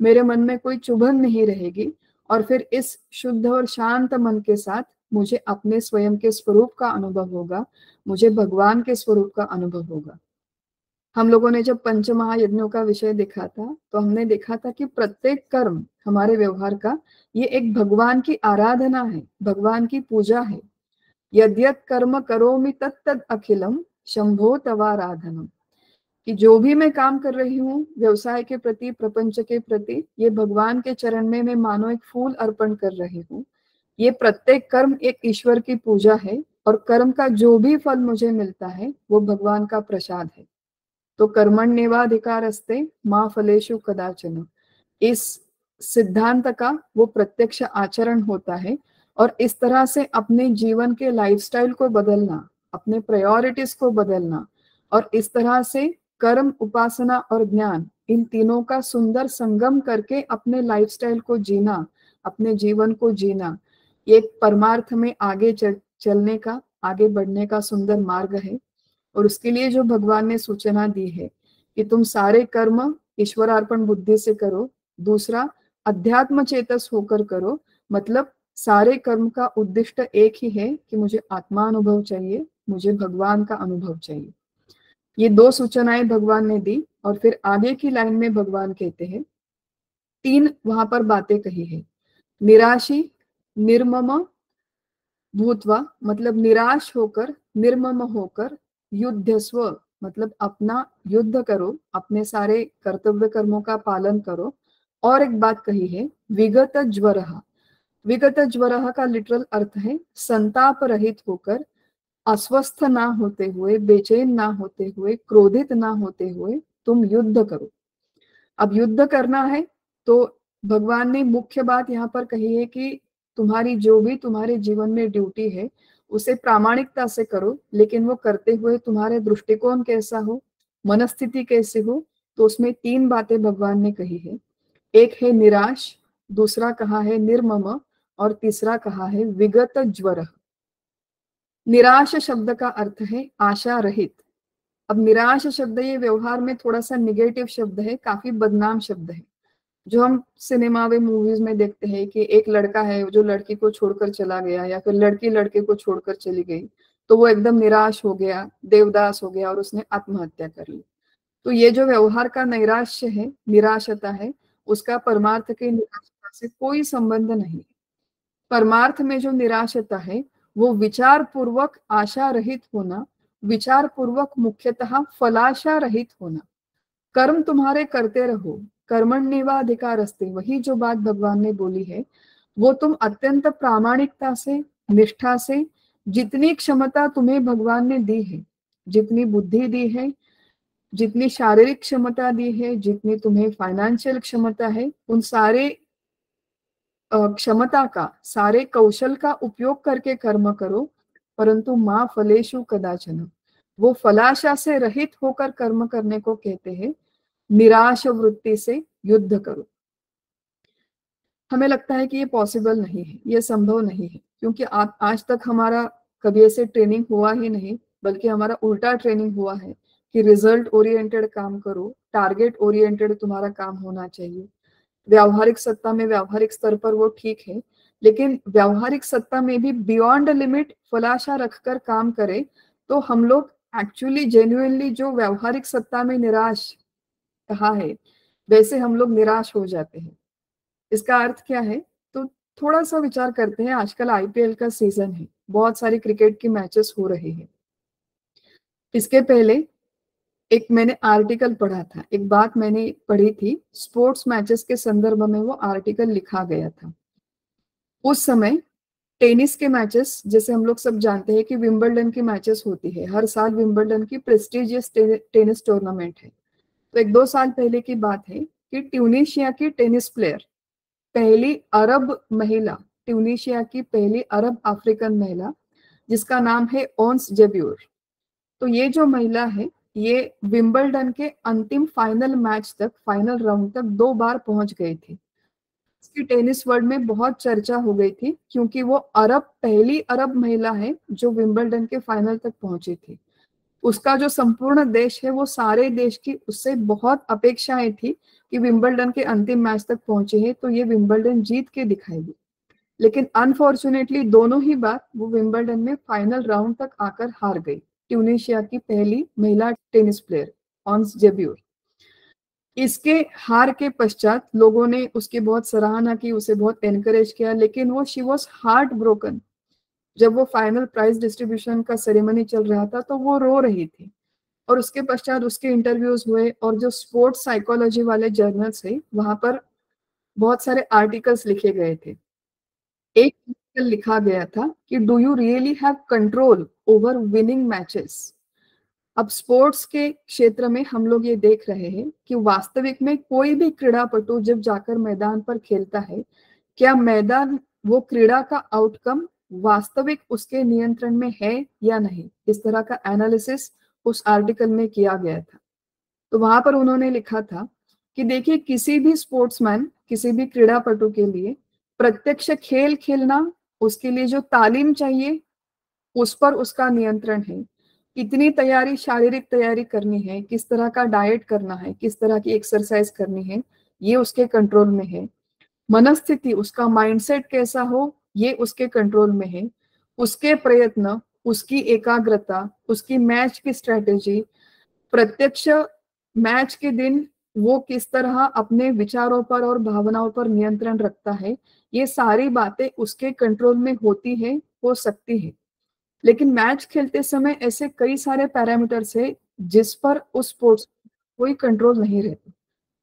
मेरे मन में कोई चुभन नहीं रहेगी। और फिर इस शुद्ध और शांत मन के साथ मुझे अपने स्वयं के स्वरूप का अनुभव होगा, मुझे भगवान के स्वरूप का अनुभव होगा। हम लोगों ने जब पंच महायज्ञों का विषय देखा था, तो हमने देखा था कि प्रत्येक कर्म हमारे व्यवहार का ये एक भगवान की आराधना है, भगवान की पूजा है। यद्यत कर्म करोमि तत्तद अखिलम शंभो तवाराधनम। कि जो भी मैं काम कर रही हूँ व्यवसाय के प्रति, प्रपंच के प्रति, ये भगवान के चरण में मैं मानो एक फूल अर्पण कर रही हूँ। ये प्रत्येक कर्म एक ईश्वर की पूजा है, और कर्म का जो भी फल मुझे मिलता है वो भगवान का प्रसाद है। तो कर्मण्येवाधिकारस्ते माँ फलेषु कदाचन, इस सिद्धांत का वो प्रत्यक्ष आचरण होता है। और इस तरह से अपने जीवन के लाइफस्टाइल को बदलना, अपने प्रायोरिटीज को बदलना, और इस तरह से कर्म, उपासना और ज्ञान, इन तीनों का सुंदर संगम करके अपने लाइफस्टाइल को जीना, अपने जीवन को जीना, ये एक परमार्थ में आगे चलने का, आगे बढ़ने का सुंदर मार्ग है। और उसके लिए जो भगवान ने सूचना दी है कि तुम सारे कर्म ईश्वरार्पण बुद्धि से करो। दूसरा, अध्यात्म चेतस होकर करो, मतलब सारे कर्म का उद्दिष्ट एक ही है कि मुझे आत्मा अनुभव चाहिए, मुझे भगवान का अनुभव चाहिए। ये दो सूचनाएं भगवान ने दी। और फिर आगे की लाइन में भगवान कहते हैं, तीन वहां पर बातें कही है। निराशी निर्मम भूतवा, मतलब निराश होकर, निर्मम होकर, युद्धस्व, मतलब अपना युद्ध करो, अपने सारे कर्तव्य कर्मों का पालन करो। और एक बात कही है, विगत ज्वरः। विगत ज्वरः का लिटरल अर्थ है संताप रहित होकर, अस्वस्थ ना होते हुए, बेचैन ना होते हुए, क्रोधित ना होते हुए तुम युद्ध करो। अब युद्ध करना है तो भगवान ने मुख्य बात यहाँ पर कही है कि तुम्हारी जो भी तुम्हारे जीवन में ड्यूटी है उसे प्रामाणिकता से करो, लेकिन वो करते हुए तुम्हारे दृष्टिकोण कैसा हो, मनस्थिति कैसी हो। तो उसमें तीन बातें भगवान ने कही है। एक है निराश, दूसरा कहा है निर्मम, और तीसरा कहा है विगत ज्वर। निराश शब्द का अर्थ है आशा रहित। अब निराश शब्द ये व्यवहार में थोड़ा सा निगेटिव शब्द है, काफी बदनाम शब्द है। जो हम सिनेमा व मूवीज में देखते हैं कि एक लड़का है जो लड़की को छोड़कर चला गया, या फिर लड़की लड़के को छोड़कर चली गई, तो वो एकदम निराश हो गया, देवदास हो गया और उसने आत्महत्या कर ली। तो ये जो व्यवहार का नैराश्य है, निराशता है, उसका परमार्थ के निराशता से कोई संबंध नहीं। परमार्थ में जो निराशता है वो विचार पूर्वक आशा रहित होना, विचार पूर्वक मुख्यतः फलाशा रहित होना। कर्म तुम्हारे करते रहो, कर्मण्येवाधिकारस्ते, वही जो बात भगवान ने बोली है वो तुम अत्यंत प्रामाणिकता से, निष्ठा से, जितनी क्षमता तुम्हें भगवान ने दी है, जितनी बुद्धि दी है, जितनी शारीरिक क्षमता दी है, जितनी तुम्हें फाइनेंशियल क्षमता है, उन सारे क्षमता का, सारे कौशल का उपयोग करके कर्म करो। परंतु माँ फलेषु कदाचन, वो फलाशा से रहित होकर कर्म करने को कहते हैं। निराश वृत्ति से युद्ध करो। हमें लगता है कि ये पॉसिबल नहीं है, ये संभव नहीं है, क्योंकि आप आज तक हमारा कभी ऐसे ट्रेनिंग हुआ ही नहीं, बल्कि हमारा उल्टा ट्रेनिंग हुआ है कि रिजल्ट ओरिएंटेड काम करो, टारगेट ओरिएंटेड तुम्हारा काम होना चाहिए। व्यावहारिक सत्ता में व्यावहारिक स्तर पर वो ठीक है, लेकिन व्यावहारिक सत्ता में भी बियॉन्ड लिमिट फलाशा रखकर काम करे तो हम लोग एक्चुअली जेन्युइनली जो व्यावहारिक सत्ता में निराश कहा है वैसे हम लोग निराश हो जाते हैं। इसका अर्थ क्या है? तो थोड़ा सा विचार करते हैं। आजकल आईपीएल का सीजन है, बहुत सारी क्रिकेट की मैचेस हो रही है। इसके पहले एक मैंने आर्टिकल पढ़ा था, एक बात मैंने पढ़ी थी, स्पोर्ट्स मैचेस के संदर्भ में वो आर्टिकल लिखा गया था। उस समय टेनिस के मैचेस, जैसे हम लोग सब जानते हैं कि विंबलडन की मैचेस होती है हर साल, विंबलडन की प्रेस्टिजियस टेनिस टूर्नामेंट है। तो 1-2 साल पहले की बात है कि ट्यूनीशिया की टेनिस प्लेयर, पहली अरब महिला, ट्यूनीशिया की पहली अरब अफ्रीकन महिला, जिसका नाम है ओंस जेब्यूर। तो ये जो महिला है, ये विंबलडन के अंतिम फाइनल मैच तक, फाइनल राउंड तक 2 बार पहुंच गई थी। इसकी टेनिस वर्ल्ड में बहुत चर्चा हो गई थी, क्योंकि वो पहली अरब महिला है जो विंबलडन के फाइनल तक पहुंची थी। उसका जो संपूर्ण देश है, वो सारे देश की उससे बहुत अपेक्षाएं थी कि विंबलडन के अंतिम मैच तक पहुंचे हैं तो ये विंबलडन जीत के दिखाएगी। लेकिन अनफॉर्चुनेटली दोनों ही बार वो विंबलडन में फाइनल राउंड तक आकर हार गई, ट्यूनीशिया की पहली महिला टेनिस प्लेयर ऑन्स जेब्यूर। इसके हार के पश्चात लोगों ने उसकी बहुत सराहना की, उसे बहुत एनकरेज किया, लेकिन वो शी वॉज हार्ट ब्रोकन। जब वो फाइनल प्राइज डिस्ट्रीब्यूशन का सेरेमनी चल रहा था तो वो रो रही थी। और उसके पश्चात उसके इंटरव्यूज हुए, और जो स्पोर्ट्स साइकोलॉजी वाले जर्नल्स है वहां पर बहुत सारे आर्टिकल्स लिखे गए थे। एक आर्टिकल लिखा गया था कि do you really have control over winning matches. अब स्पोर्ट्स के क्षेत्र में हम लोग ये देख रहे हैं कि वास्तविक में कोई भी क्रीड़ापटु जब जाकर मैदान पर खेलता है, क्या मैदान, वो क्रीड़ा का आउटकम वास्तविक उसके नियंत्रण में है या नहीं, इस तरह का एनालिसिस उस आर्टिकल में किया गया था। तो वहां पर उन्होंने लिखा था कि देखिए, किसी भी स्पोर्ट्समैन, किसी भी क्रीड़ापटु के लिए प्रत्यक्ष खेल खेलना, उसके लिए जो तालीम चाहिए उस पर उसका नियंत्रण है। कितनी तैयारी, शारीरिक तैयारी करनी है, किस तरह का डाइट करना है, किस तरह की एक्सरसाइज करनी है, ये उसके कंट्रोल में है। मनस्थिति, उसका माइंडसेट कैसा हो, ये उसके कंट्रोल में है। उसके प्रयत्न, उसकी एकाग्रता, उसकी मैच की स्ट्रेटेजी, प्रत्यक्ष मैच के दिन वो किस तरह अपने विचारों पर और भावनाओं पर नियंत्रण रखता है, ये सारी बातें उसके कंट्रोल में होती है, हो सकती है। लेकिन मैच खेलते समय ऐसे कई सारे पैरामीटर्स है जिस पर उस स्पोर्ट्स कोई कंट्रोल नहीं रहता।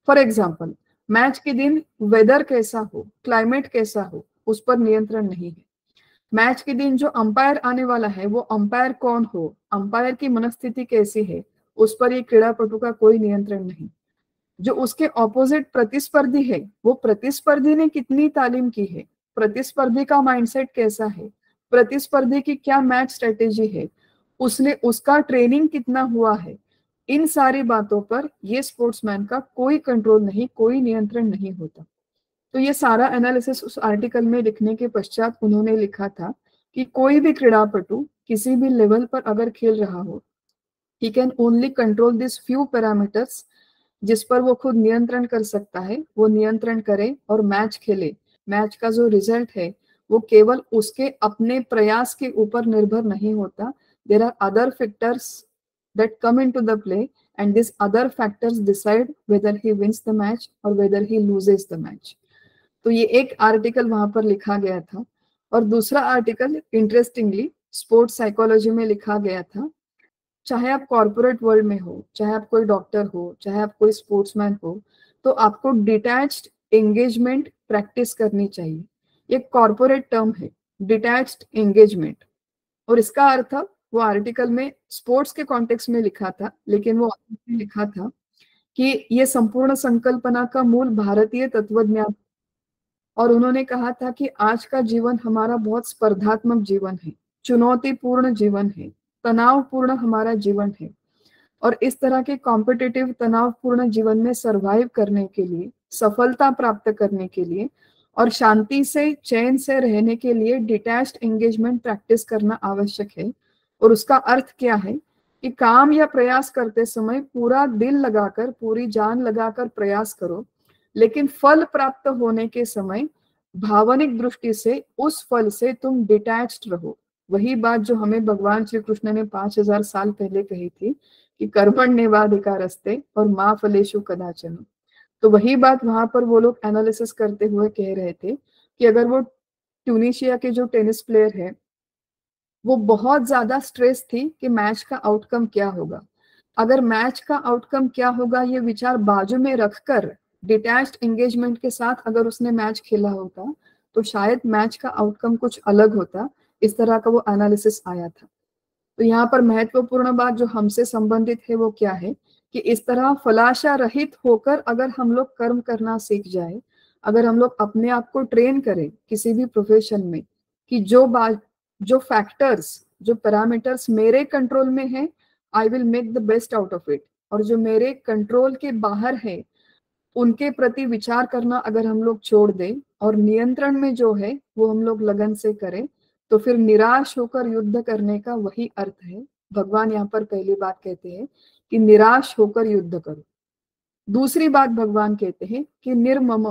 फॉर एग्जाम्पल, मैच के दिन वेदर कैसा हो, क्लाइमेट कैसा हो, उस पर नियंत्रण नहीं है। मैच के दिन जो अंपायर आने वाला है, वो अंपायर कौन हो, अंपायर की मनस्थिति कैसी है, उस पर ये क्रीड़ापटु का कोई नियंत्रण नहीं। जो उसके ऑपोजिट प्रतिस्पर्धी है, वो प्रतिस्पर्धी ने कितनी तालीम की है, प्रतिस्पर्धी का माइंडसेट कैसा है, प्रतिस्पर्धी की क्या मैच स्ट्रेटेजी है, उसने, उसका ट्रेनिंग कितना हुआ है, इन सारी बातों पर ये स्पोर्ट्समैन का कोई कंट्रोल नहीं, कोई नियंत्रण नहीं होता। तो ये सारा एनालिसिस उस आर्टिकल में लिखने के पश्चात उन्होंने लिखा था कि कोई भी क्रीड़ापटु किसी भी लेवल पर अगर खेल रहा हो, he can only control these few parameters, जिस पर वो खुद नियंत्रण कर सकता है, वो नियंत्रण करे और मैच खेले। मैच का जो रिजल्ट है वो केवल उसके अपने प्रयास के ऊपर निर्भर नहीं होता। There are other factors that come into the play, and these other factors decide whether he wins the match or whether he loses the match. तो ये एक आर्टिकल वहां पर लिखा गया था। और दूसरा आर्टिकल इंटरेस्टिंगली स्पोर्ट्स साइकोलॉजी में लिखा गया था। चाहे आप कॉर्पोरेट वर्ल्ड में हो, चाहे आप कोई डॉक्टर हो, चाहे आप कोई स्पोर्ट्समैन हो, तो आपको डिटैच्ड एंगेजमेंट प्रैक्टिस करनी चाहिए। ये कॉर्पोरेट टर्म है, डिटैच्ड एंगेजमेंट। और इसका अर्थ वो आर्टिकल में स्पोर्ट्स के कॉन्टेक्स्ट में लिखा था, लेकिन वो लिखा था कि ये संपूर्ण संकल्पना का मूल भारतीय तत्वज्ञान। और उन्होंने कहा था कि आज का जीवन हमारा बहुत स्पर्धात्मक जीवन है, चुनौतीपूर्ण जीवन है, तनावपूर्ण हमारा जीवन है। और इस तरह के कॉम्पिटिटिव तनावपूर्ण जीवन में सरवाइव करने के लिए, सफलता प्राप्त करने के लिए और शांति से, चैन से रहने के लिए डिटैच्ड एंगेजमेंट प्रैक्टिस करना आवश्यक है। और उसका अर्थ क्या है कि काम या प्रयास करते समय पूरा दिल लगाकर, पूरी जान लगाकर प्रयास करो, लेकिन फल प्राप्त होने के समय भावनिक दृष्टि से उस फल से तुम डिटैच्ड रहो। वही बात जो हमें भगवान श्री कृष्ण ने 5000 साल पहले कही थी कि कर्मण्येवाधिकारस्ते और मा फलेषु कदाचन। तो वही बात वहां पर वो लोग एनालिसिस करते हुए कह रहे थे कि अगर वो ट्यूनीशिया के जो टेनिस प्लेयर है, वो बहुत ज्यादा स्ट्रेस थी कि मैच का आउटकम क्या होगा। अगर मैच का आउटकम क्या होगा ये विचार बाजू में रखकर डिटैच्ड एंगेजमेंट के साथ अगर उसने मैच खेला होता, तो शायद मैच का आउटकम कुछ अलग होता। इस तरह का वो एनालिसिस आया था। तो यहाँ पर महत्वपूर्ण बात जो हमसे संबंधित है वो क्या है कि इस तरह फलाशा रहित होकर अगर हम लोग कर्म करना सीख जाए, अगर हम लोग अपने आप को ट्रेन करें किसी भी प्रोफेशन में कि जो फैक्टर्स, जो पैरामीटर्स मेरे कंट्रोल में है, I will make the best out of it, और जो मेरे कंट्रोल के बाहर है उनके प्रति विचार करना अगर हम लोग छोड़ दें और नियंत्रण में जो है वो हम लोग लगन से करें, तो फिर निराश होकर युद्ध करने का वही अर्थ है। भगवान यहाँ पर पहली बात कहते हैं कि निराश होकर युद्ध करो। दूसरी बात भगवान कहते हैं कि निर्मम,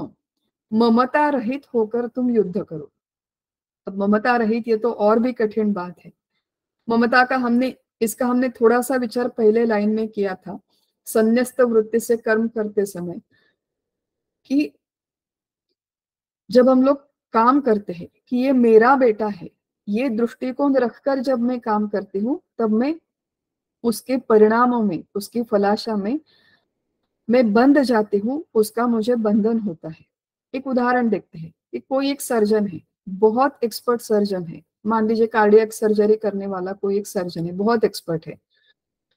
ममता रहित होकर तुम युद्ध करो। अब ममता रहित ये तो और भी कठिन बात है। ममता का हमने थोड़ा सा विचार पहले लाइन में किया था, संन्यस्त वृत्ति से कर्म करते समय, कि जब हम लोग काम करते हैं कि ये मेरा बेटा है, ये दृष्टिकोण रखकर जब मैं काम करती हूँ तब मैं उसके परिणामों में, उसकी फलाशा में मैं बंध जाती हूँ, उसका मुझे बंधन होता है। एक उदाहरण देखते हैं कि कोई एक सर्जन है, बहुत एक्सपर्ट सर्जन है, मान लीजिए कार्डियक सर्जरी करने वाला कोई एक सर्जन है, बहुत एक्सपर्ट है।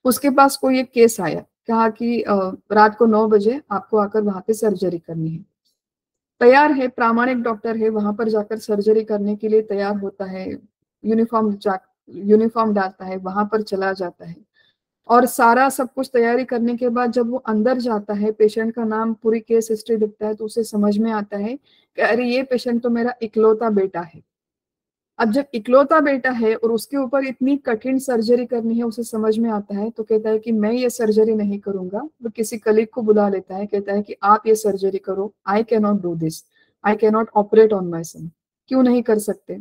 उसके पास कोई एक केस आया, कहा कि रात को 9 बजे आपको आकर वहां पे सर्जरी करनी है। तैयार है, प्रामाणिक डॉक्टर है, वहां पर जाकर सर्जरी करने के लिए तैयार होता है, यूनिफॉर्म डालता है, वहां पर चला जाता है, और सारा सब कुछ तैयारी करने के बाद जब वो अंदर जाता है, पेशेंट का नाम, पूरी केस हिस्ट्री दिखता है, तो उसे समझ में आता है कि अरे ये पेशेंट तो मेरा इकलौता बेटा है। अब जब इकलौता बेटा है और उसके ऊपर इतनी कठिन सर्जरी करनी है, उसे समझ में आता है, तो कहता है कि मैं ये सर्जरी नहीं करूंगा। वो किसी कलीग को बुला लेता है, कहता है कि आप ये सर्जरी करो, I can not do this, I can not operate on my son. क्यों नहीं कर सकते?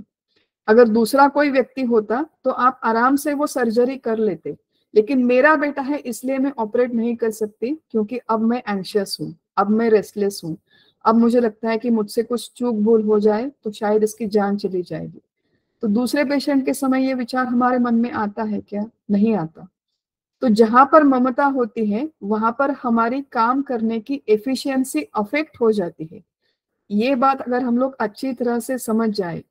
अगर दूसरा कोई व्यक्ति होता तो आप आराम से वो सर्जरी कर लेते, लेकिन मेरा बेटा है इसलिए मैं ऑपरेट नहीं कर सकती, क्योंकि अब मैं एंशियस हूँ, अब मैं रेस्टलेस हूँ, अब मुझे लगता है कि मुझसे कुछ चूक भूल हो जाए तो शायद इसकी जान चली जाएगी। तो दूसरे पेशेंट के समय ये विचार हमारे मन में आता है क्या? नहीं आता। तो जहां पर ममता होती है वहां पर हमारी काम करने की एफिशिएंसी अफेक्ट हो जाती है। ये बात अगर हम लोग अच्छी तरह से समझ जाए,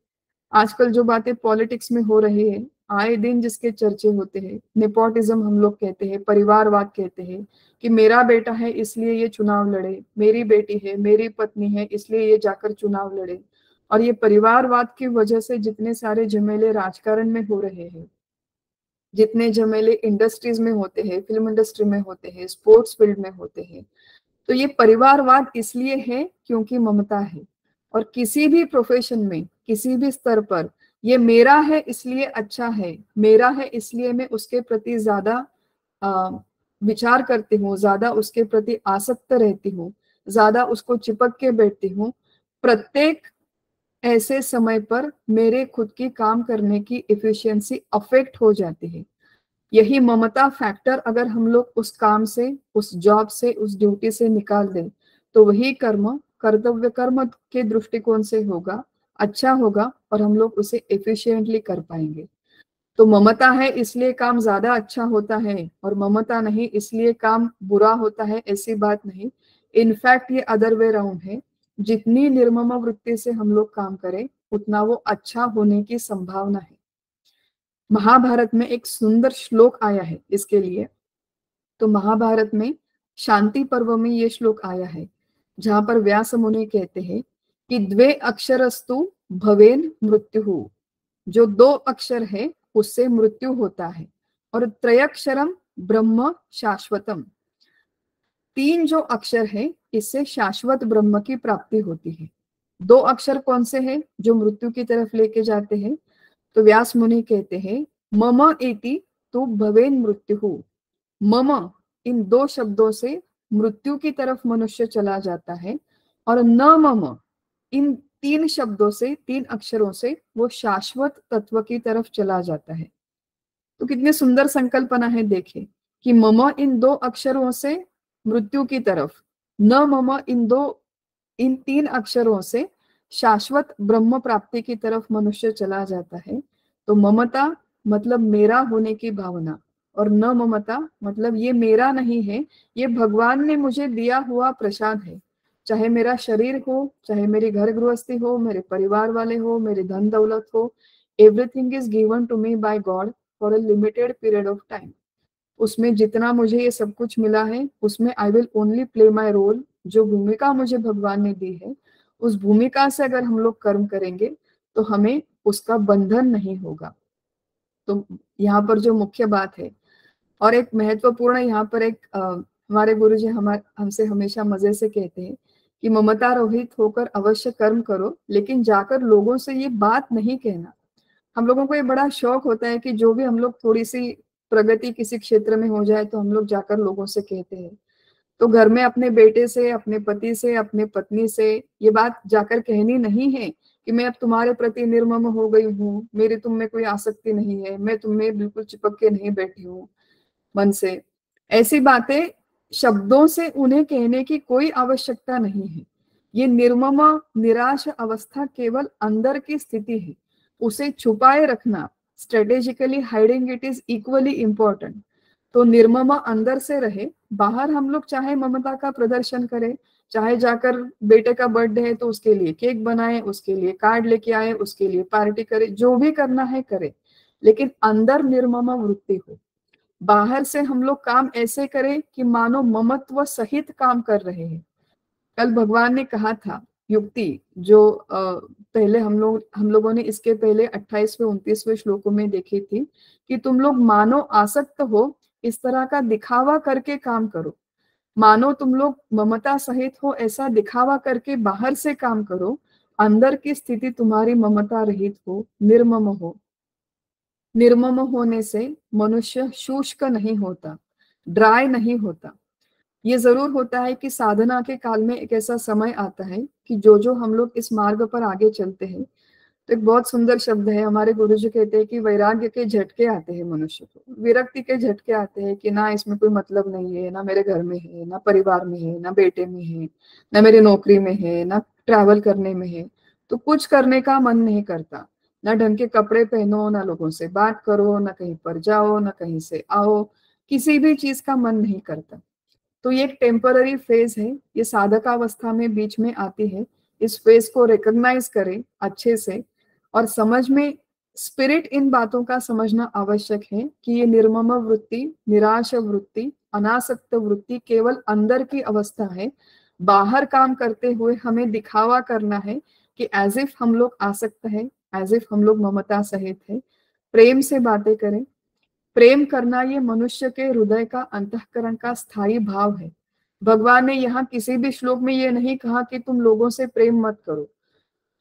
आजकल जो बातें पॉलिटिक्स में हो रही है, आए दिन जिसके चर्चे होते हैं, नेपोटिज्म हम लोग कहते हैं, परिवारवाद कहते हैं कि मेरा बेटा है इसलिए ये चुनाव लड़े, मेरी बेटी है, मेरी पत्नी है इसलिए ये जाकर चुनाव लड़े। और ये परिवारवाद की वजह से जितने सारे झमेले राजकारण में हो रहे हैं, जितने झमेले इंडस्ट्रीज में होते हैं, फिल्म इंडस्ट्री में होते हैं, स्पोर्ट्स फील्ड में होते हैं, तो ये परिवारवाद इसलिए है क्योंकि ममता है। और किसी भी प्रोफेशन में, किसी भी स्तर पर, ये मेरा है इसलिए अच्छा है, मेरा है इसलिए मैं उसके प्रति ज्यादा विचार करती हूँ, ज्यादा उसके प्रति आसक्त रहती हूँ, ज्यादा उसको चिपक के बैठती हूँ। प्रत्येक ऐसे समय पर मेरे खुद की काम करने की एफिशिएंसी अफेक्ट हो जाती है। यही ममता फैक्टर अगर हम लोग उस काम से, उस जॉब से, उस ड्यूटी से निकाल दें, तो वही कर्म कर्तव्य कर्म के दृष्टिकोण से होगा, अच्छा होगा, और हम लोग उसे एफिशिएंटली कर पाएंगे। तो ममता है इसलिए काम ज्यादा अच्छा होता है और ममता नहीं इसलिए काम बुरा होता है, ऐसी बात नहीं। इनफैक्ट ये अदर वे राउंड है। जितनी निर्मम वृत्ति से हम लोग काम करें उतना वो अच्छा होने की संभावना है। महाभारत में एक सुंदर श्लोक आया है इसके लिए। तो महाभारत में शांति पर्व में ये श्लोक आया है, जहां पर व्यास मुनि कहते हैं कि द्वे अक्षरस्तु भवेन मृत्यु, जो 2 अक्षर है उससे मृत्यु होता है, और त्रयक्षरम ब्रह्म शाश्वतम, 3 जो अक्षर है इससे शाश्वत ब्रह्म की प्राप्ति होती है। 2 अक्षर कौन से हैं जो मृत्यु की तरफ लेके जाते हैं? तो व्यास मुनि कहते हैं मम इति तु भवेन मृत्यु। मम, इन 2 शब्दों से मृत्यु की तरफ मनुष्य चला जाता है, और न मम, इन 3 शब्दों से, 3 अक्षरों से वो शाश्वत तत्व की तरफ चला जाता है। तो कितनी सुंदर संकल्पना है, देखिए कि मम इन 2 अक्षरों से मृत्यु की तरफ, न मम इन 3 अक्षरों से शाश्वत ब्रह्म प्राप्ति की तरफ मनुष्य चला जाता है। तो ममता मतलब मेरा होने की भावना, और न ममता मतलब ये मेरा नहीं है, ये भगवान ने मुझे दिया हुआ प्रसाद है। चाहे मेरा शरीर हो, चाहे मेरी घर गृहस्थी हो, मेरे परिवार वाले हो, मेरी धन दौलत हो, everything is given to me by God for a limited period of time. उसमें जितना मुझे ये सब कुछ मिला है, उसमें I will only play my role. जो भूमिका मुझे भगवान ने दी है, उस भूमिका से अगर हम लोग कर्म करेंगे तो हमें उसका बंधन नहीं होगा। तो यहाँ पर जो मुख्य बात है, और एक महत्वपूर्ण यहाँ पर एक हमारे गुरु जी हमसे हमेशा मजे से कहते हैं कि ममता रहित होकर अवश्य कर्म करो, लेकिन जाकर लोगों से ये बात नहीं कहना। हम लोगों को ये बड़ा शौक होता है कि जो भी हम लोग थोड़ी सी प्रगति किसी क्षेत्र में हो जाए तो हम लोग जाकर लोगों से कहते हैं। तो घर में अपने बेटे से, अपने पति से, अपने पत्नी से ये बात जाकर कहनी नहीं है कि मैं अब तुम्हारे प्रति निर्मम हो गई हूँ, मेरी तुम में कोई आसक्ति नहीं है, मैं तुम में बिल्कुल चिपक के नहीं बैठी हूँ मन से। ऐसी बातें शब्दों से उन्हें कहने की कोई आवश्यकता नहीं है। ये निर्मम निराश अवस्था केवल अंदर की स्थिति है, उसे छुपाए रखना, strategically hiding it is equally important. तो निर्मम अंदर से रहे, बाहर हम लोग चाहे ममता का प्रदर्शन करें, चाहे जाकर बेटे का बर्थडे है तो उसके लिए केक बनाए, उसके लिए कार्ड लेके आए, उसके लिए पार्टी करे, जो भी करना है करे, लेकिन अंदर निर्मम वृत्ति हो। बाहर से हम लोग काम ऐसे करें कि मानो ममत्व सहित काम कर रहे हैं। कल भगवान ने कहा था युक्ति, जो पहले हम लोगों ने इसके पहले 28वें 29वें श्लोकों में देखी थी कि तुम लोग मानो आसक्त हो, इस तरह का दिखावा करके काम करो। मानो तुम लोग ममता सहित हो, ऐसा दिखावा करके बाहर से काम करो, अंदर की स्थिति तुम्हारी ममता रहित हो, निर्मम हो। निर्मम होने से मनुष्य शुष्क नहीं होता, ड्राई नहीं होता। ये जरूर होता है कि साधना के काल में एक ऐसा समय आता है कि जो हम लोग इस मार्ग पर आगे चलते हैं, तो एक बहुत सुंदर शब्द है, हमारे गुरुजी कहते हैं कि वैराग्य के झटके आते हैं मनुष्य को, विरक्ति के झटके आते हैं कि ना इसमें कोई मतलब नहीं है, ना मेरे घर में है, ना परिवार में है, ना बेटे में है, ना मेरी नौकरी में है, ना ट्रैवल करने में है, तो कुछ करने का मन नहीं करता। ना ढंग के कपड़े पहनो, ना लोगों से बात करो, ना कहीं पर जाओ, ना कहीं से आओ, किसी भी चीज का मन नहीं करता। तो ये एक टेम्पररी फेज है, ये साधकावस्था में बीच में आती है। इस फेज को रिकॉग्नाइज करें अच्छे से, और समझ में स्पिरिट इन बातों का समझना आवश्यक है कि ये निर्मम वृत्ति, निराश वृत्ति, अनासक्त वृत्ति केवल अंदर की अवस्था है। बाहर काम करते हुए हमें दिखावा करना है कि एज इफ हम लोग आसक्त है, एज इफ हम लोग ममता सहित है। प्रेम से बातें करें। प्रेम करना ये मनुष्य के हृदय का, अंतःकरण का स्थायी भाव है। भगवान ने यहाँ किसी भी श्लोक में ये नहीं कहा कि तुम लोगों से प्रेम मत करो,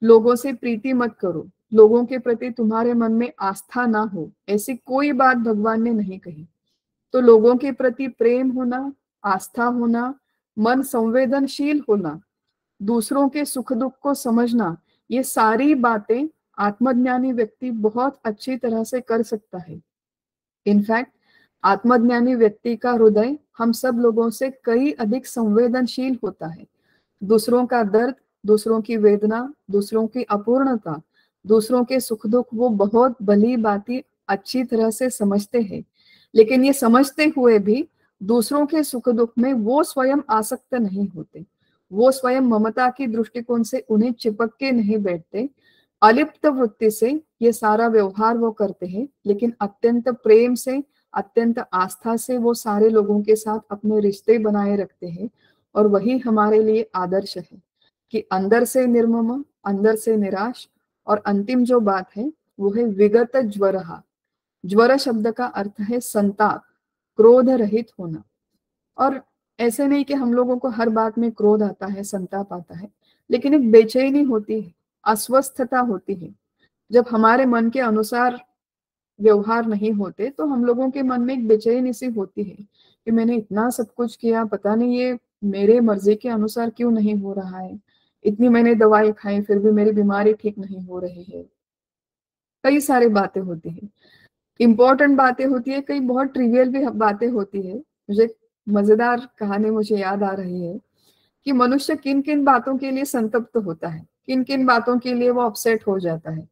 लोगों से प्रीति मत करो, लोगों के प्रति तुम्हारे मन में आस्था ना हो, ऐसी कोई बात भगवान ने नहीं कही। तो लोगों के प्रति प्रेम होना, आस्था होना, मन संवेदनशील होना, दूसरों के सुख दुख को समझना, ये सारी बातें आत्मज्ञानी व्यक्ति बहुत अच्छी तरह से कर सकता है। इनफैक्ट आत्मज्ञानी व्यक्ति का हृदय हम सब लोगों से कई अधिक संवेदनशील होता है। दूसरों का दर्द, दूसरों की वेदना, दूसरों की अपूर्णता, दूसरों के सुख दुख वो बहुत भली भांति अच्छी तरह से समझते हैं। लेकिन ये समझते हुए भी दूसरों के सुख दुख में वो स्वयं आसक्त नहीं होते, वो स्वयं ममता की दृष्टिकोण से उन्हें चिपक के नहीं बैठते। अलिप्त वृत्ति से ये सारा व्यवहार वो करते हैं, लेकिन अत्यंत प्रेम से, अत्यंत आस्था से वो सारे लोगों के साथ अपने रिश्ते बनाए रखते हैं। और वही हमारे लिए आदर्श है कि अंदर से निर्मम, अंदर से निराश, और अंतिम जो बात है वो है विगत ज्वरहा। ज्वर शब्द का अर्थ है संताप, क्रोध रहित होना। और ऐसे नहीं कि हम लोगों को हर बात में क्रोध आता है, संताप आता है, लेकिन एक बेचैनी होती है, अस्वस्थता होती है। जब हमारे मन के अनुसार व्यवहार नहीं होते तो हम लोगों के मन में एक बेचैनी सी होती है कि मैंने इतना सब कुछ किया, पता नहीं ये मेरे मर्जी के अनुसार क्यों नहीं हो रहा है, इतनी मैंने दवाई खाई फिर भी मेरी बीमारी ठीक नहीं हो रही है। कई सारी बातें होती है, इंपॉर्टेंट बातें होती है, कई बहुत ट्रिवियल भी बातें होती है। मुझे मजेदार कहानी मुझे याद आ रही है कि मनुष्य किन किन बातों के लिए संतप्त होता है, किन किन बातों के लिए वो अपसेट हो जाता है।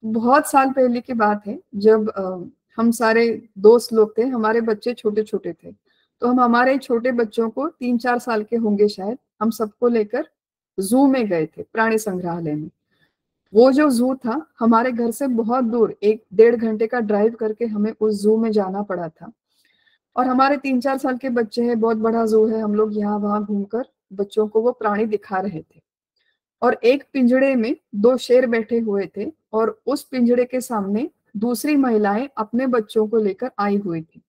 बहुत साल पहले की बात है, जब हम सारे दोस्त लोग थे, हमारे बच्चे छोटे छोटे थे, तो हम हमारे छोटे बच्चों को 3-4 साल के होंगे शायद, हम सबको लेकर जू में गए थे, प्राणी संग्रहालय में। वो जो जू था हमारे घर से बहुत दूर, 1-1.5 घंटे का ड्राइव करके हमें उस जू में जाना पड़ा था। और हमारे 3-4 साल के बच्चे हैं, बहुत बड़ा जू है, हम लोग यहाँ वहां घूमकर बच्चों को वो प्राणी दिखा रहे थे। और एक पिंजड़े में 2 शेर बैठे हुए थे और उस पिंजड़े के सामने दूसरी महिलाएं अपने बच्चों को लेकर आई हुई थी।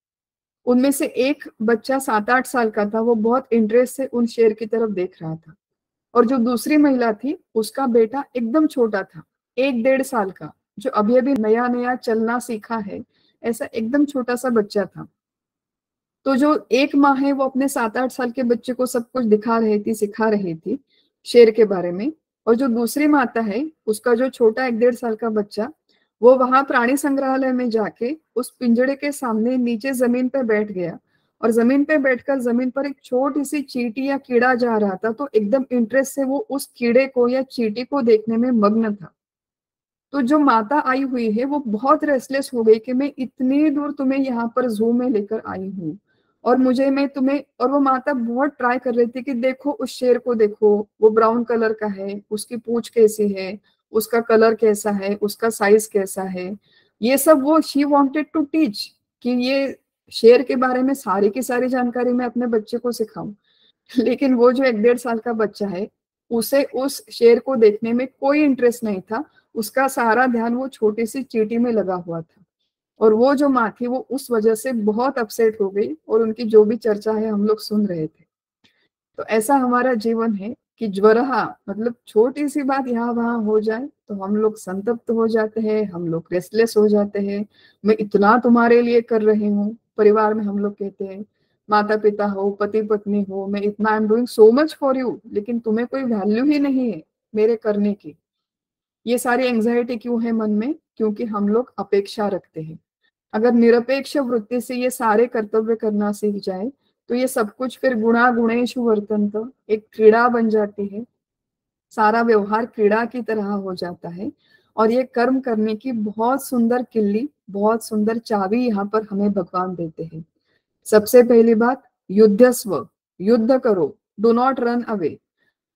उनमें से एक बच्चा 7-8 साल का था, वो बहुत इंटरेस्ट से उन शेर की तरफ देख रहा था। और जो दूसरी महिला थी उसका बेटा एकदम छोटा था, 1-1.5 साल का, जो अभी अभी नया नया चलना सीखा है, ऐसा एकदम छोटा सा बच्चा था। तो जो एक माँ है वो अपने 7-8 साल के बच्चे को सब कुछ दिखा रही थी, सिखा रही थी शेर के बारे में। और जो दूसरी माता है उसका जो छोटा 1-1.5 साल का बच्चा, वो वहां प्राणी संग्रहालय में जाके उस पिंजड़े के सामने नीचे जमीन पे बैठ गया। और जमीन पे बैठकर जमीन पर एक छोटी सी चींटी या कीड़ा जा रहा था, तो एकदम इंटरेस्ट से वो उस कीड़े को या चींटी को देखने में मग्न था। तो जो माता आई हुई है वो बहुत रेस्टलेस हो गई कि मैं इतनी दूर तुम्हें यहाँ पर जू में लेकर आई हूँ, और मुझे मैं तुम्हें, और वो माता बहुत ट्राई कर रही थी कि देखो उस शेर को देखो, वो ब्राउन कलर का है, उसकी पूंछ कैसी है, उसका कलर कैसा है, उसका साइज कैसा है, ये सब वो शी वांटेड टू टीच, कि ये शेर के बारे में सारी की सारी जानकारी मैं अपने बच्चे को सिखाऊं। लेकिन वो जो 1-1.5 साल का बच्चा है, उसे उस शेर को देखने में कोई इंटरेस्ट नहीं था। उसका सारा ध्यान वो छोटी सी चींटी में लगा हुआ था। और वो जो माँ थी वो उस वजह से बहुत अपसेट हो गई, और उनकी जो भी चर्चा है हम लोग सुन रहे थे। तो ऐसा हमारा जीवन है कि ज्वरहा मतलब छोटी सी बात यहाँ वहां हो जाए तो हम लोग संतप्त हो जाते हैं, हम लोग रेस्टलेस हो जाते हैं। मैं इतना तुम्हारे लिए कर रही हूँ, परिवार में हम लोग कहते हैं, माता पिता हो, पति पत्नी हो, मैं इतना I am doing so much for you, लेकिन तुम्हें कोई वैल्यू ही नहीं है मेरे करने की। ये सारी एंजाइटी क्यों है मन में? क्योंकि हम लोग अपेक्षा रखते हैं। अगर निरपेक्ष वृत्ति से ये सारे कर्तव्य करना सीख जाए तो ये सब कुछ फिर गुणा गुणेषु वर्तन्त, एक क्रीड़ा बन जाती है। सारा व्यवहार क्रीड़ा की तरह हो जाता है। और ये कर्म करने की बहुत सुंदर किल्ली, बहुत सुंदर चाबी यहाँ पर हमें भगवान देते हैं। सबसे पहली बात, युद्धस्व, युद्ध करो, डू नॉट रन अवे।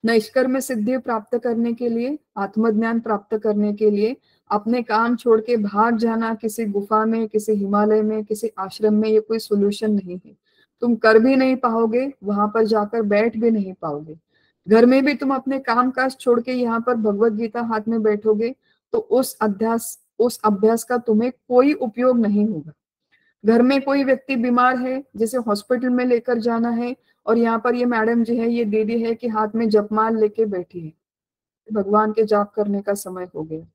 नैष्कर्म्य सिद्धि प्राप्त करने के लिए, आत्मज्ञान प्राप्त करने के लिए अपने काम छोड़ के भाग जाना किसी गुफा में, किसी हिमालय में, किसी आश्रम में, ये कोई सोल्यूशन नहीं है। तुम कर भी नहीं पाओगे, वहां पर जाकर बैठ भी नहीं पाओगे। घर में भी तुम अपने काम काज छोड़ के यहाँ पर भगवत गीता हाथ में बैठोगे तो उस अभ्यास का तुम्हें कोई उपयोग नहीं होगा। घर में कोई व्यक्ति बीमार है, जिसे हॉस्पिटल में लेकर जाना है, और यहाँ पर ये मैडम जी है, ये दीदी है कि हाथ में जपमाल लेके बैठी है, भगवान के जाप करने का समय हो गया।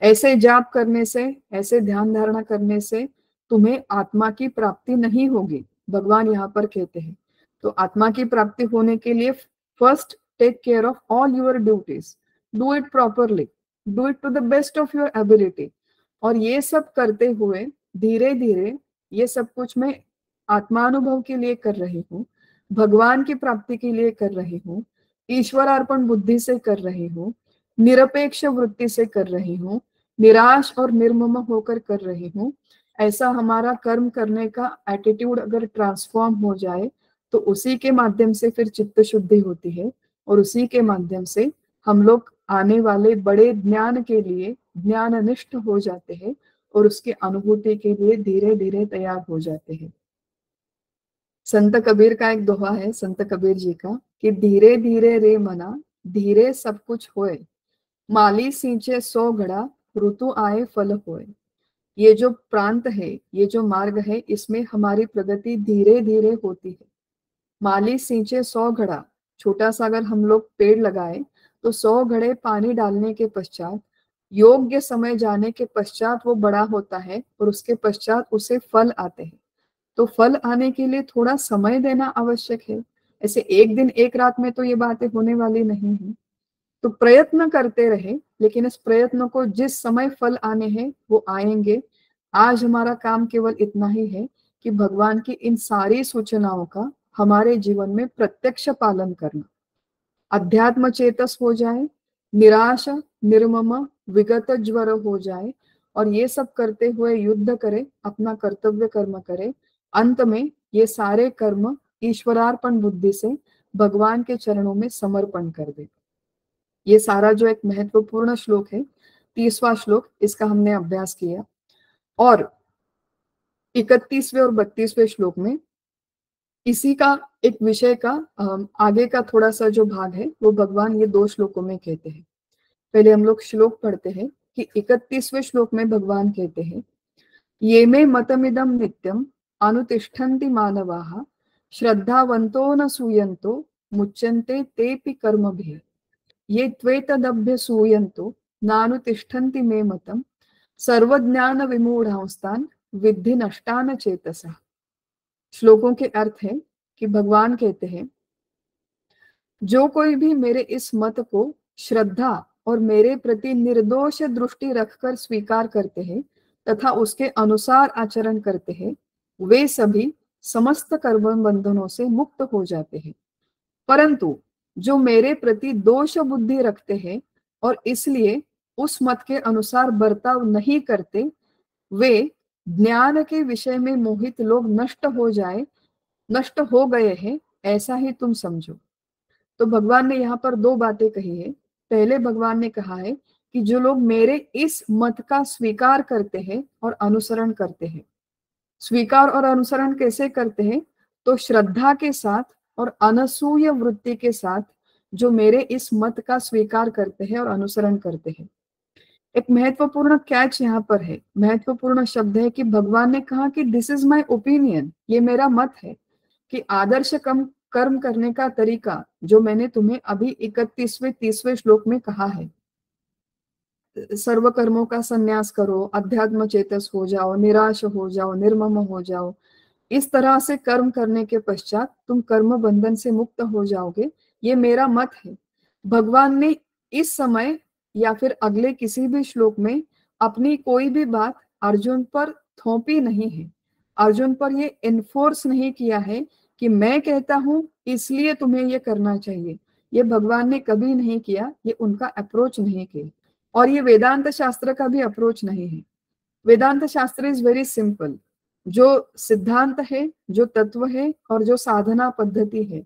ऐसे जाप करने से, ऐसे ध्यान धारणा करने से तुम्हें आत्मा की प्राप्ति नहीं होगी, भगवान यहाँ पर कहते हैं। तो आत्मा की प्राप्ति होने के लिए first take care of all your duties, do it properly, do it to the best of your ability. और ये सब करते हुए धीरे धीरे, ये सब कुछ मैं आत्मानुभव के लिए कर रही हूँ, भगवान की प्राप्ति के लिए कर रही हूँ, ईश्वर अर्पण बुद्धि से कर रही हूँ, निरपेक्ष वृत्ति से कर रही हूँ, निराश और निर्मम होकर कर रही हूँ। ऐसा हमारा कर्म करने का एटीट्यूड अगर ट्रांसफॉर्म हो जाए तो उसी के माध्यम से फिर चित्त शुद्धि होती है, और उसी के माध्यम से हम लोग आने वाले बड़े ज्ञान के लिए ज्ञाननिष्ठ हो जाते हैं, और उसकी अनुभूति के लिए धीरे धीरे तैयार हो जाते हैं। संत कबीर का एक दोहा है, संत कबीर जी का, कि धीरे धीरे रे मना, धीरे सब कुछ होए, माली सींचे 100 घड़ा, ऋतु आए फल होए। ये जो प्रांत है, ये जो मार्ग है, इसमें हमारी प्रगति धीरे धीरे होती है। माली सींचे 100 घड़ा, छोटा सा अगर हम लोग पेड़ लगाए तो 100 घड़े पानी डालने के पश्चात, योग्य समय जाने के पश्चात वो बड़ा होता है, और उसके पश्चात उसे फल आते हैं। तो फल आने के लिए थोड़ा समय देना आवश्यक है। ऐसे एक दिन एक रात में तो ये बातें होने वाली नहीं है। तो प्रयत्न करते रहे, लेकिन इस प्रयत्न को जिस समय फल आने हैं वो आएंगे। आज हमारा काम केवल इतना ही है कि भगवान की इन सारी सूचनाओं का हमारे जीवन में प्रत्यक्ष पालन करना, अध्यात्म चेतस हो जाए, निराश निर्मम विगत ज्वर हो जाए, और ये सब करते हुए युद्ध करे, अपना कर्तव्य कर्म करे। अंत में ये सारे कर्म ईश्वरार्पण बुद्धि से भगवान के चरणों में समर्पण कर दे। ये सारा जो एक महत्वपूर्ण श्लोक है, 30वां श्लोक, इसका हमने अभ्यास किया। और 31वें और 32वें श्लोक में इसी का एक विषय का आगे का थोड़ा सा जो भाग है वो भगवान ये 2 श्लोकों में कहते हैं। पहले हम लोग श्लोक पढ़ते हैं कि 31वें श्लोक में भगवान कहते हैं, ये मे मतमिदं नित्यम अनुतिष्ठन्ति मानवाः श्रद्धावन्तो न सूयन्तो मुच्यन्ते तेपि कर्मभिः ये त्वेतदभ्यसूयन्तो नानुतिष्ठन्ति मे मतम् सर्वज्ञान विमूढ़ांस्तान् विद्धि नष्टान चेतसः। श्लोकों के अर्थ है कि भगवान कहते हैं, जो कोई भी मेरे इस मत को श्रद्धा और मेरे प्रति निर्दोष दृष्टि रखकर स्वीकार करते हैं तथा उसके अनुसार आचरण करते हैं, वे सभी समस्त कर्म बंधनों से मुक्त हो जाते हैं। परंतु जो मेरे प्रति दोष बुद्धि रखते हैं और इसलिए उस मत के अनुसार बर्ताव नहीं करते, वे ज्ञान के विषय में मोहित लोग नष्ट हो गए हैं, ऐसा ही तुम समझो। तो भगवान ने यहाँ पर 2 बातें कही है। पहले भगवान ने कहा है कि जो लोग मेरे इस मत का स्वीकार करते हैं और अनुसरण करते हैं, स्वीकार और अनुसरण कैसे करते हैं, तो श्रद्धा के साथ और अनसूय वृत्ति के साथ जो मेरे इस मत का स्वीकार करते हैं और अनुसरण करते हैं। एक महत्वपूर्ण कैच यहाँ पर है, महत्वपूर्ण शब्द है कि भगवान ने कहा कि दिस इज माय ओपिनियन, ये मेरा मत है कि आदर्श कर्म करने का तरीका जो मैंने तुम्हें अभी 31वें 30वें श्लोक में कहा है, सर्व कर्मों का संन्यास करो, अध्यात्म चेतस हो जाओ, निराश हो जाओ, निर्मम हो जाओ, इस तरह से कर्म करने के पश्चात तुम कर्म बंधन से मुक्त हो जाओगे, ये मेरा मत है। भगवान ने इस समय या फिर अगले किसी भी श्लोक में अपनी कोई भी बात अर्जुन पर थोपी नहीं है, अर्जुन पर ये इन्फोर्स नहीं किया है कि मैं कहता हूं इसलिए तुम्हें ये करना चाहिए। ये भगवान ने कभी नहीं किया, ये उनका अप्रोच नहीं किया, और ये वेदांत शास्त्र का भी अप्रोच नहीं है। वेदांत शास्त्र इज वेरी सिंपल। जो सिद्धांत है, जो तत्व है और जो साधना पद्धति है,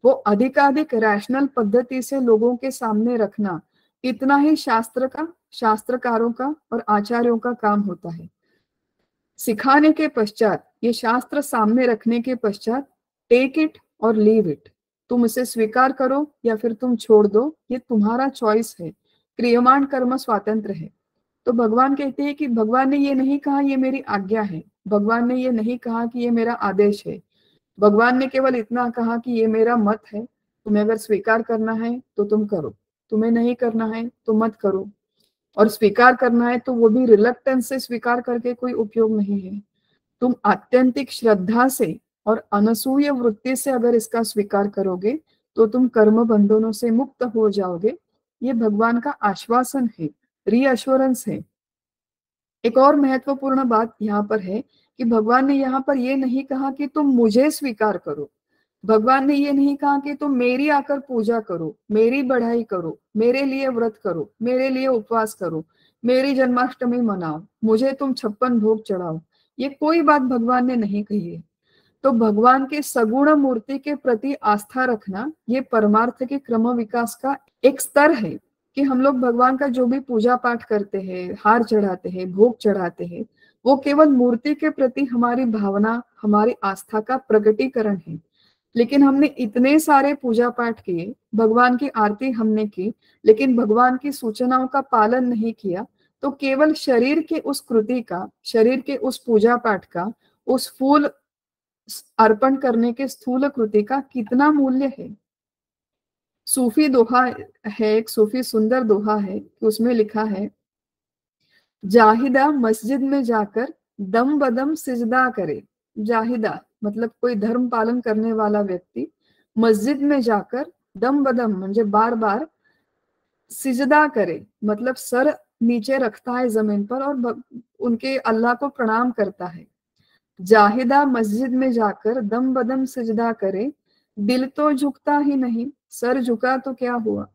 वो अधिकाधिक रैशनल पद्धति से लोगों के सामने रखना, इतना ही शास्त्र का, शास्त्रकारों का और आचार्यों का काम होता है। सिखाने के पश्चात, ये शास्त्र सामने रखने के पश्चात, टेक इट और लीव इट, तुम इसे स्वीकार करो या फिर तुम छोड़ दो, ये तुम्हारा चॉइस है। क्रियमाण कर्म स्वातंत्र है। तो भगवान कहते हैं कि भगवान ने ये नहीं कहा ये मेरी आज्ञा है, भगवान ने ये नहीं कहा कि ये मेरा आदेश है, भगवान ने केवल इतना कहा कि ये मेरा मत है, तुम्हें अगर स्वीकार करना है तो तुम करो, तुम्हें नहीं करना है तो मत करो। और स्वीकार करना है तो वो भी रिलक्टेंस से स्वीकार करके कोई उपयोग नहीं है। तुम आत्यंतिक श्रद्धा से और अनसूय वृत्ति से अगर इसका स्वीकार करोगे तो तुम कर्म बंधनों से मुक्त हो जाओगे। ये भगवान का आश्वासन है, रीअश्योरेंस है। एक और महत्वपूर्ण बात यहाँ पर है कि भगवान ने यहाँ पर ये नहीं कहा कि तुम मुझे स्वीकार करो, भगवान ने ये नहीं कहा कि तुम मेरी आकर पूजा करो, मेरी बढ़ाई करो, मेरे लिए व्रत करो, मेरे लिए उपवास करो, मेरी जन्माष्टमी मनाओ, मुझे तुम 56 भोग चढ़ाओ। ये कोई बात भगवान ने नहीं कही है। तो भगवान के सगुण मूर्ति के प्रति आस्था रखना, ये परमार्थ के क्रम विकास का एक स्तर है कि हम लोग भगवान का जो भी पूजा पाठ करते हैं, हार चढ़ाते हैं, भोग चढ़ाते हैं, वो केवल मूर्ति के प्रति हमारी भावना, हमारी आस्था का प्रकटीकरण है। लेकिन हमने इतने सारे पूजा पाठ किए, भगवान की आरती हमने की, लेकिन भगवान की सूचनाओं का पालन नहीं किया, तो केवल शरीर के उस कृति का, शरीर के उस पूजा पाठ का, उस फूल अर्पण करने के स्थूल कृति का कितना मूल्य है। सूफी दोहा है, एक सूफी सुंदर दोहा है कि उसमें लिखा है, जाहिदा मस्जिद में जाकर दम बदम सिजदा करे। जाहिदा मतलब कोई धर्म पालन करने वाला व्यक्ति मस्जिद में जाकर दम बदम म्हणजे बार बार सिजदा करे, मतलब सर नीचे रखता है जमीन पर और उनके अल्लाह को प्रणाम करता है। जाहिदा मस्जिद में जाकर दम बदम सिजदा करे, दिल तो झुकता ही नहीं, सर झुका तो क्या हुआ।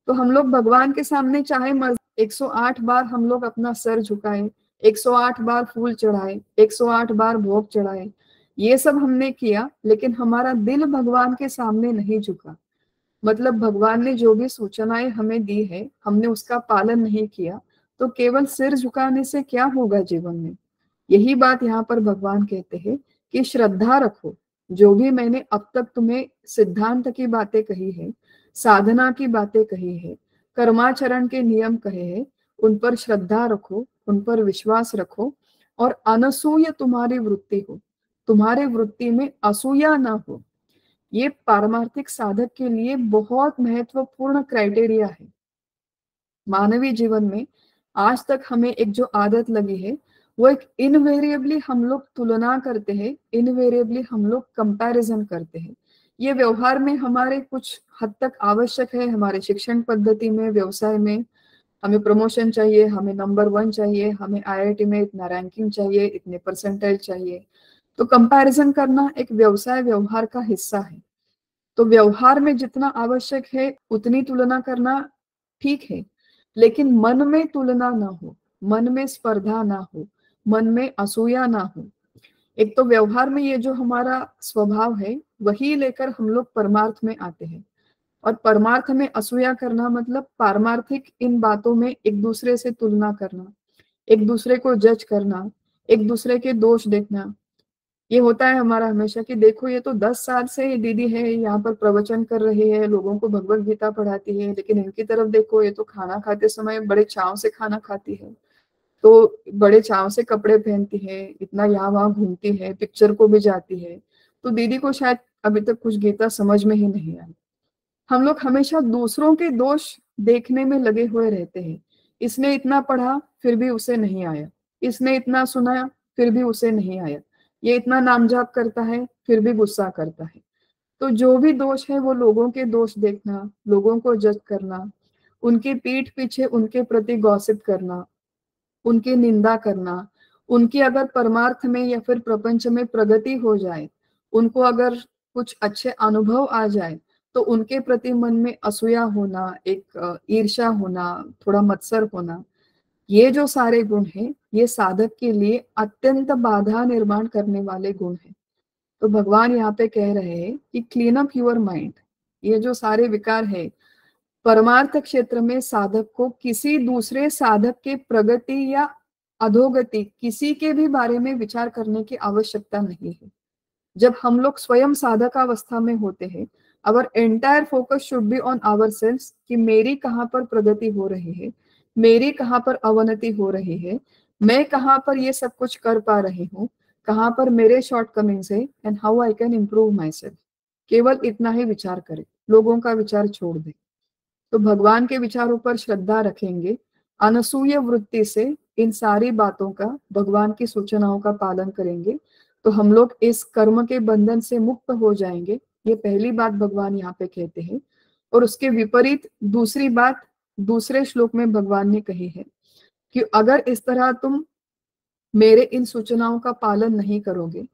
तो हम लोग भगवान के सामने चाहे 108 बार हम लोग अपना सर झुकाएं, 108 बार फूल चढ़ाए, 108 बार भोग चढ़ाए, ये सब हमने किया, लेकिन हमारा दिल भगवान के सामने नहीं झुका। मतलब भगवान ने जो भी सूचनाएं हमें दी है, हमने उसका पालन नहीं किया, तो केवल सिर झुकाने से क्या होगा जीवन में। यही बात यहाँ पर भगवान कहते हैं कि श्रद्धा रखो। जो भी मैंने अब तक तुम्हें सिद्धांत की बातें कही है, साधना की बातें कही है, कर्माचरण के नियम कहे हैं, उन पर श्रद्धा रखो, उन पर विश्वास रखो, और अनसूय तुम्हारी वृत्ति हो, तुम्हारे वृत्ति में असूया ना हो। ये पारमार्थिक साधक के लिए बहुत महत्वपूर्ण क्राइटेरिया है। मानवीय जीवन में आज तक हमें एक जो आदत लगी है, वो एक इनवेरिएबली हम लोग तुलना करते हैं, इनवेरिएबली हम लोग कंपैरिजन करते हैं। ये व्यवहार में हमारे कुछ हद तक आवश्यक है, हमारे शिक्षण पद्धति में, व्यवसाय में। हमें प्रमोशन चाहिए, हमें नंबर 1 चाहिए, हमें आईआईटी में इतना रैंकिंग चाहिए, इतने परसेंटाइल चाहिए। तो कंपैरिजन करना एक व्यवसाय व्यवहार का हिस्सा है। तो व्यवहार में जितना आवश्यक है उतनी तुलना करना ठीक है, लेकिन मन में तुलना ना हो, मन में स्पर्धा ना हो, मन में असूया ना हो। एक तो व्यवहार में ये जो हमारा स्वभाव है, वही लेकर हम लोग परमार्थ में आते हैं। और परमार्थ में असूया करना मतलब पारमार्थिक इन बातों में एक दूसरे से तुलना करना, एक दूसरे को जज करना, एक दूसरे के दोष देखना। ये होता है हमारा हमेशा कि देखो ये तो 10 साल से ये दीदी है, यहाँ पर प्रवचन कर रही है, लोगों को भगवत गीता पढ़ाती है, लेकिन इनकी तरफ देखो, ये तो खाना खाते समय बड़े चाव से खाना खाती है, तो बड़े चाव से कपड़े पहनती है, इतना यहाँ वहां घूमती है, पिक्चर को भी जाती है। तो दीदी को शायद अभी तक कुछ गीता समझ में ही नहीं आई। हम लोग हमेशा दूसरों के दोष देखने में लगे हुए रहते हैं। इसने इतना पढ़ा फिर भी उसे नहीं आया, इसने इतना सुना फिर भी उसे नहीं आया, ये इतना नाम जाप करता है फिर भी गुस्सा करता है। तो जो भी दोष है वो लोगों के दोष देखना, लोगों को जज करना, उनकी पीठ पीछे उनके प्रति गॉसिप करना, उनकी निंदा करना, उनकी अगर परमार्थ में या फिर प्रपंच में प्रगति हो जाए, उनको अगर कुछ अच्छे अनुभव आ जाए, तो उनके प्रति मन में असूया होना, एक ईर्ष्या होना, थोड़ा मत्सर होना, ये जो सारे गुण हैं, ये साधक के लिए अत्यंत बाधा निर्माण करने वाले गुण हैं। तो भगवान यहाँ पे कह रहे हैं कि क्लीन अप योर माइंड। ये जो सारे विकार है, परमार्थ क्षेत्र में साधक को किसी दूसरे साधक के प्रगति या अधोगति किसी के भी बारे में विचार करने की आवश्यकता नहीं है। जब हम लोग स्वयं साधक अवस्था में होते हैं, our entire focus should be on our self, कि मेरी कहाँ पर प्रगति हो रही है, मेरी कहाँ पर अवनति हो रही है, मैं कहाँ पर ये सब कुछ कर पा रही हूँ, कहाँ पर मेरे शॉर्टकमिंग्स है, and how I can improve my self. केवल इतना ही विचार करें, लोगों का विचार छोड़ दें। तो भगवान के विचारों पर श्रद्धा रखेंगे, अनसूय वृत्ति से इन सारी बातों का, भगवान की सूचनाओं का पालन करेंगे, तो हम लोग इस कर्म के बंधन से मुक्त हो जाएंगे। ये पहली बात भगवान यहाँ पे कहते हैं। और उसके विपरीत दूसरी बात दूसरे श्लोक में भगवान ने कही है कि अगर इस तरह तुम मेरे इन सूचनाओं का पालन नहीं करोगे,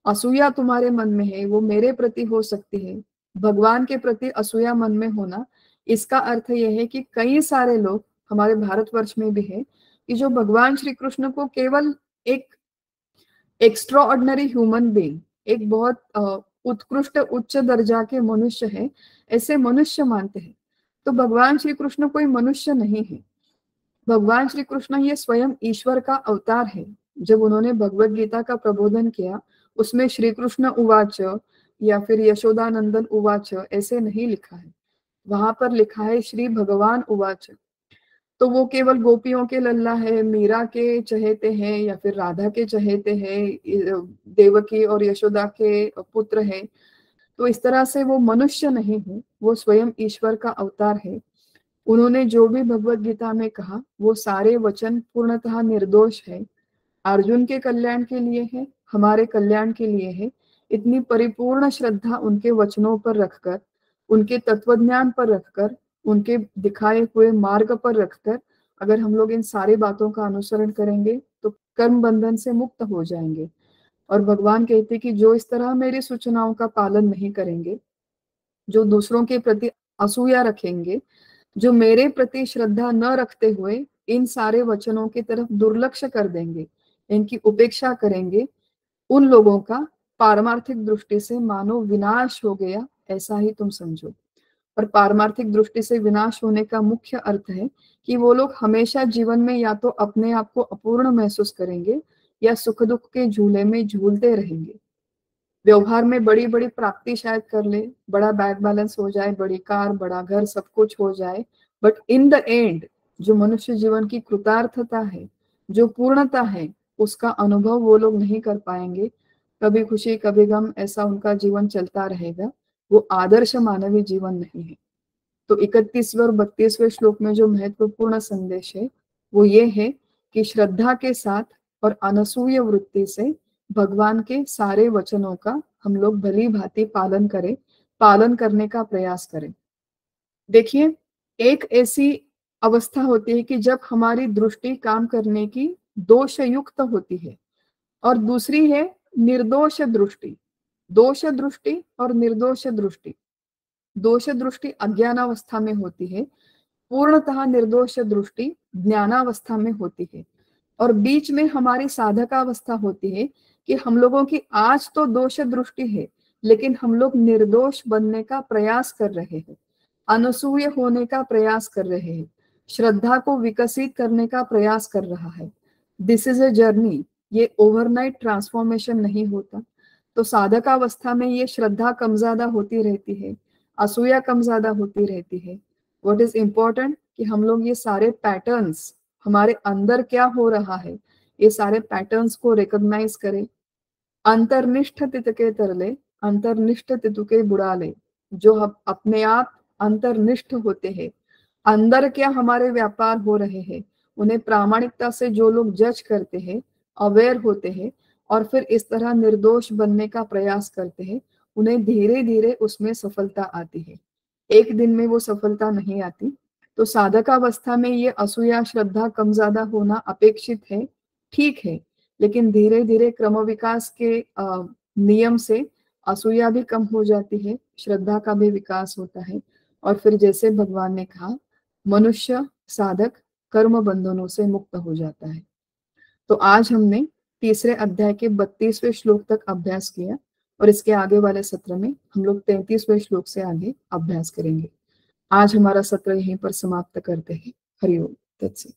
असूया तुम्हारे मन में है, वो मेरे प्रति हो सकती है। भगवान के प्रति असूया मन में होना, इसका अर्थ यह है कि कई सारे लोग हमारे भारतवर्ष में भी है कि जो भगवान श्री कृष्ण को केवल एक एक्स्ट्रा ऑर्डिनरी ह्यूमन बीइंग, एक बहुत उत्कृष्ट उच्च दर्जा के मनुष्य है, ऐसे मनुष्य मानते हैं। तो भगवान श्री कृष्ण कोई मनुष्य नहीं है। भगवान श्री कृष्ण ये स्वयं ईश्वर का अवतार है। जब उन्होंने भगवत गीता का प्रबोधन किया, उसमें श्री कृष्ण उवाच या फिर यशोदानंदन उवाच ऐसे नहीं लिखा है, वहां पर लिखा है श्री भगवान उवाच। तो वो केवल गोपियों के लल्ला है, मीरा के चहेते हैं या फिर राधा के चहेते हैं, देवकी और यशोदा के पुत्र हैं। तो इस तरह से वो मनुष्य नहीं है, वो स्वयं ईश्वर का अवतार है। उन्होंने जो भी भगवत गीता में कहा, वो सारे वचन पूर्णतः निर्दोष है, अर्जुन के कल्याण के लिए है, हमारे कल्याण के लिए है। इतनी परिपूर्ण श्रद्धा उनके वचनों पर रखकर, उनके तत्वज्ञान पर रखकर, उनके दिखाए हुए मार्ग पर रखकर अगर हम लोग इन सारी बातों का अनुसरण करेंगे, तो कर्म बंधन से मुक्त हो जाएंगे। और भगवान कहते कि जो इस तरह मेरी सूचनाओं का पालन नहीं करेंगे, जो दूसरों के प्रति असूया रखेंगे, जो मेरे प्रति श्रद्धा न रखते हुए इन सारे वचनों की तरफ दुर्लक्ष्य कर देंगे, इनकी उपेक्षा करेंगे, उन लोगों का पारमार्थिक दृष्टि से मानो विनाश हो गया, ऐसा ही तुम समझो। और पारमार्थिक दृष्टि से विनाश होने का मुख्य अर्थ है कि वो लोग हमेशा जीवन में या तो अपने आप को अपूर्ण महसूस करेंगे या सुख दुख के झूले में झूलते रहेंगे। व्यवहार में बड़ी बड़ी प्राप्ति शायद कर ले, बड़ा बैंक बैलेंस हो जाए, बड़ी कार, बड़ा घर, सब कुछ हो जाए, बट इन द एंड जो मनुष्य जीवन की कृतार्थता है, जो पूर्णता है, उसका अनुभव वो लोग नहीं कर पाएंगे। कभी खुशी कभी गम, ऐसा उनका जीवन चलता रहेगा। वो आदर्श मानवीय जीवन नहीं है। तो 31वें और 32वें श्लोक में जो महत्वपूर्ण संदेश है वो ये है कि श्रद्धा के साथ और अनसूय वृत्ति से भगवान के सारे वचनों का हम लोग भली भांति पालन करें, पालन करने का प्रयास करें। देखिए, एक ऐसी अवस्था होती है कि जब हमारी दृष्टि काम करने की दोष युक्त होती है, और दूसरी है निर्दोष दृष्टि। दोष दृष्टि और निर्दोष दृष्टि। दोष दृष्टि अज्ञानावस्था में होती है, पूर्णतः निर्दोष दृष्टि ज्ञानावस्था में होती है। और बीच में हमारी साधकावस्था होती है कि हम लोगों की आज तो दोष दृष्टि है, लेकिन हम लोग निर्दोष बनने का प्रयास कर रहे हैं, अनसूय होने का प्रयास कर रहे हैं, श्रद्धा को विकसित करने का प्रयास कर रहा है। दिस इज ए जर्नी, ये ओवरनाइट ट्रांसफॉर्मेशन नहीं होता। तो साधकावस्था में ये श्रद्धा कम ज्यादा होती रहती है, असूया कम ज्यादा होती रहती है। व्हाट इज इम्पोर्टेंट कि हम लोग ये सारे पैटर्न्स, हमारे अंदर क्या हो रहा है, ये सारे पैटर्न्स को रिकॉग्नाइज करें। अंतर्निष्ठ तित के तरले, अंतर्निष्ठ तितु के बुड़ाले। जो हम अपने आप अंतर्निष्ठ होते हैं, अंदर क्या हमारे व्यापार हो रहे हैं, उन्हें प्रामाणिकता से जो लोग जज करते हैं, अवेयर होते हैं, और फिर इस तरह निर्दोष बनने का प्रयास करते हैं, उन्हें धीरे धीरे उसमें सफलता आती है। एक दिन में वो सफलता नहीं आती। तो साधकावस्था में ये असूया श्रद्धा कम ज्यादा होना अपेक्षित है, ठीक है, लेकिन धीरे धीरे क्रम विकास के नियम से असूया भी कम हो जाती है, श्रद्धा का भी विकास होता है। और फिर जैसे भगवान ने कहा, मनुष्य साधक कर्म बंधनों से मुक्त हो जाता है। तो आज हमने तीसरे अध्याय के 32वें श्लोक तक अभ्यास किया, और इसके आगे वाले सत्र में हम लोग 33वें श्लोक से आगे अभ्यास करेंगे। आज हमारा सत्र यहीं पर समाप्त करते हैं। हरिओम तत्सत।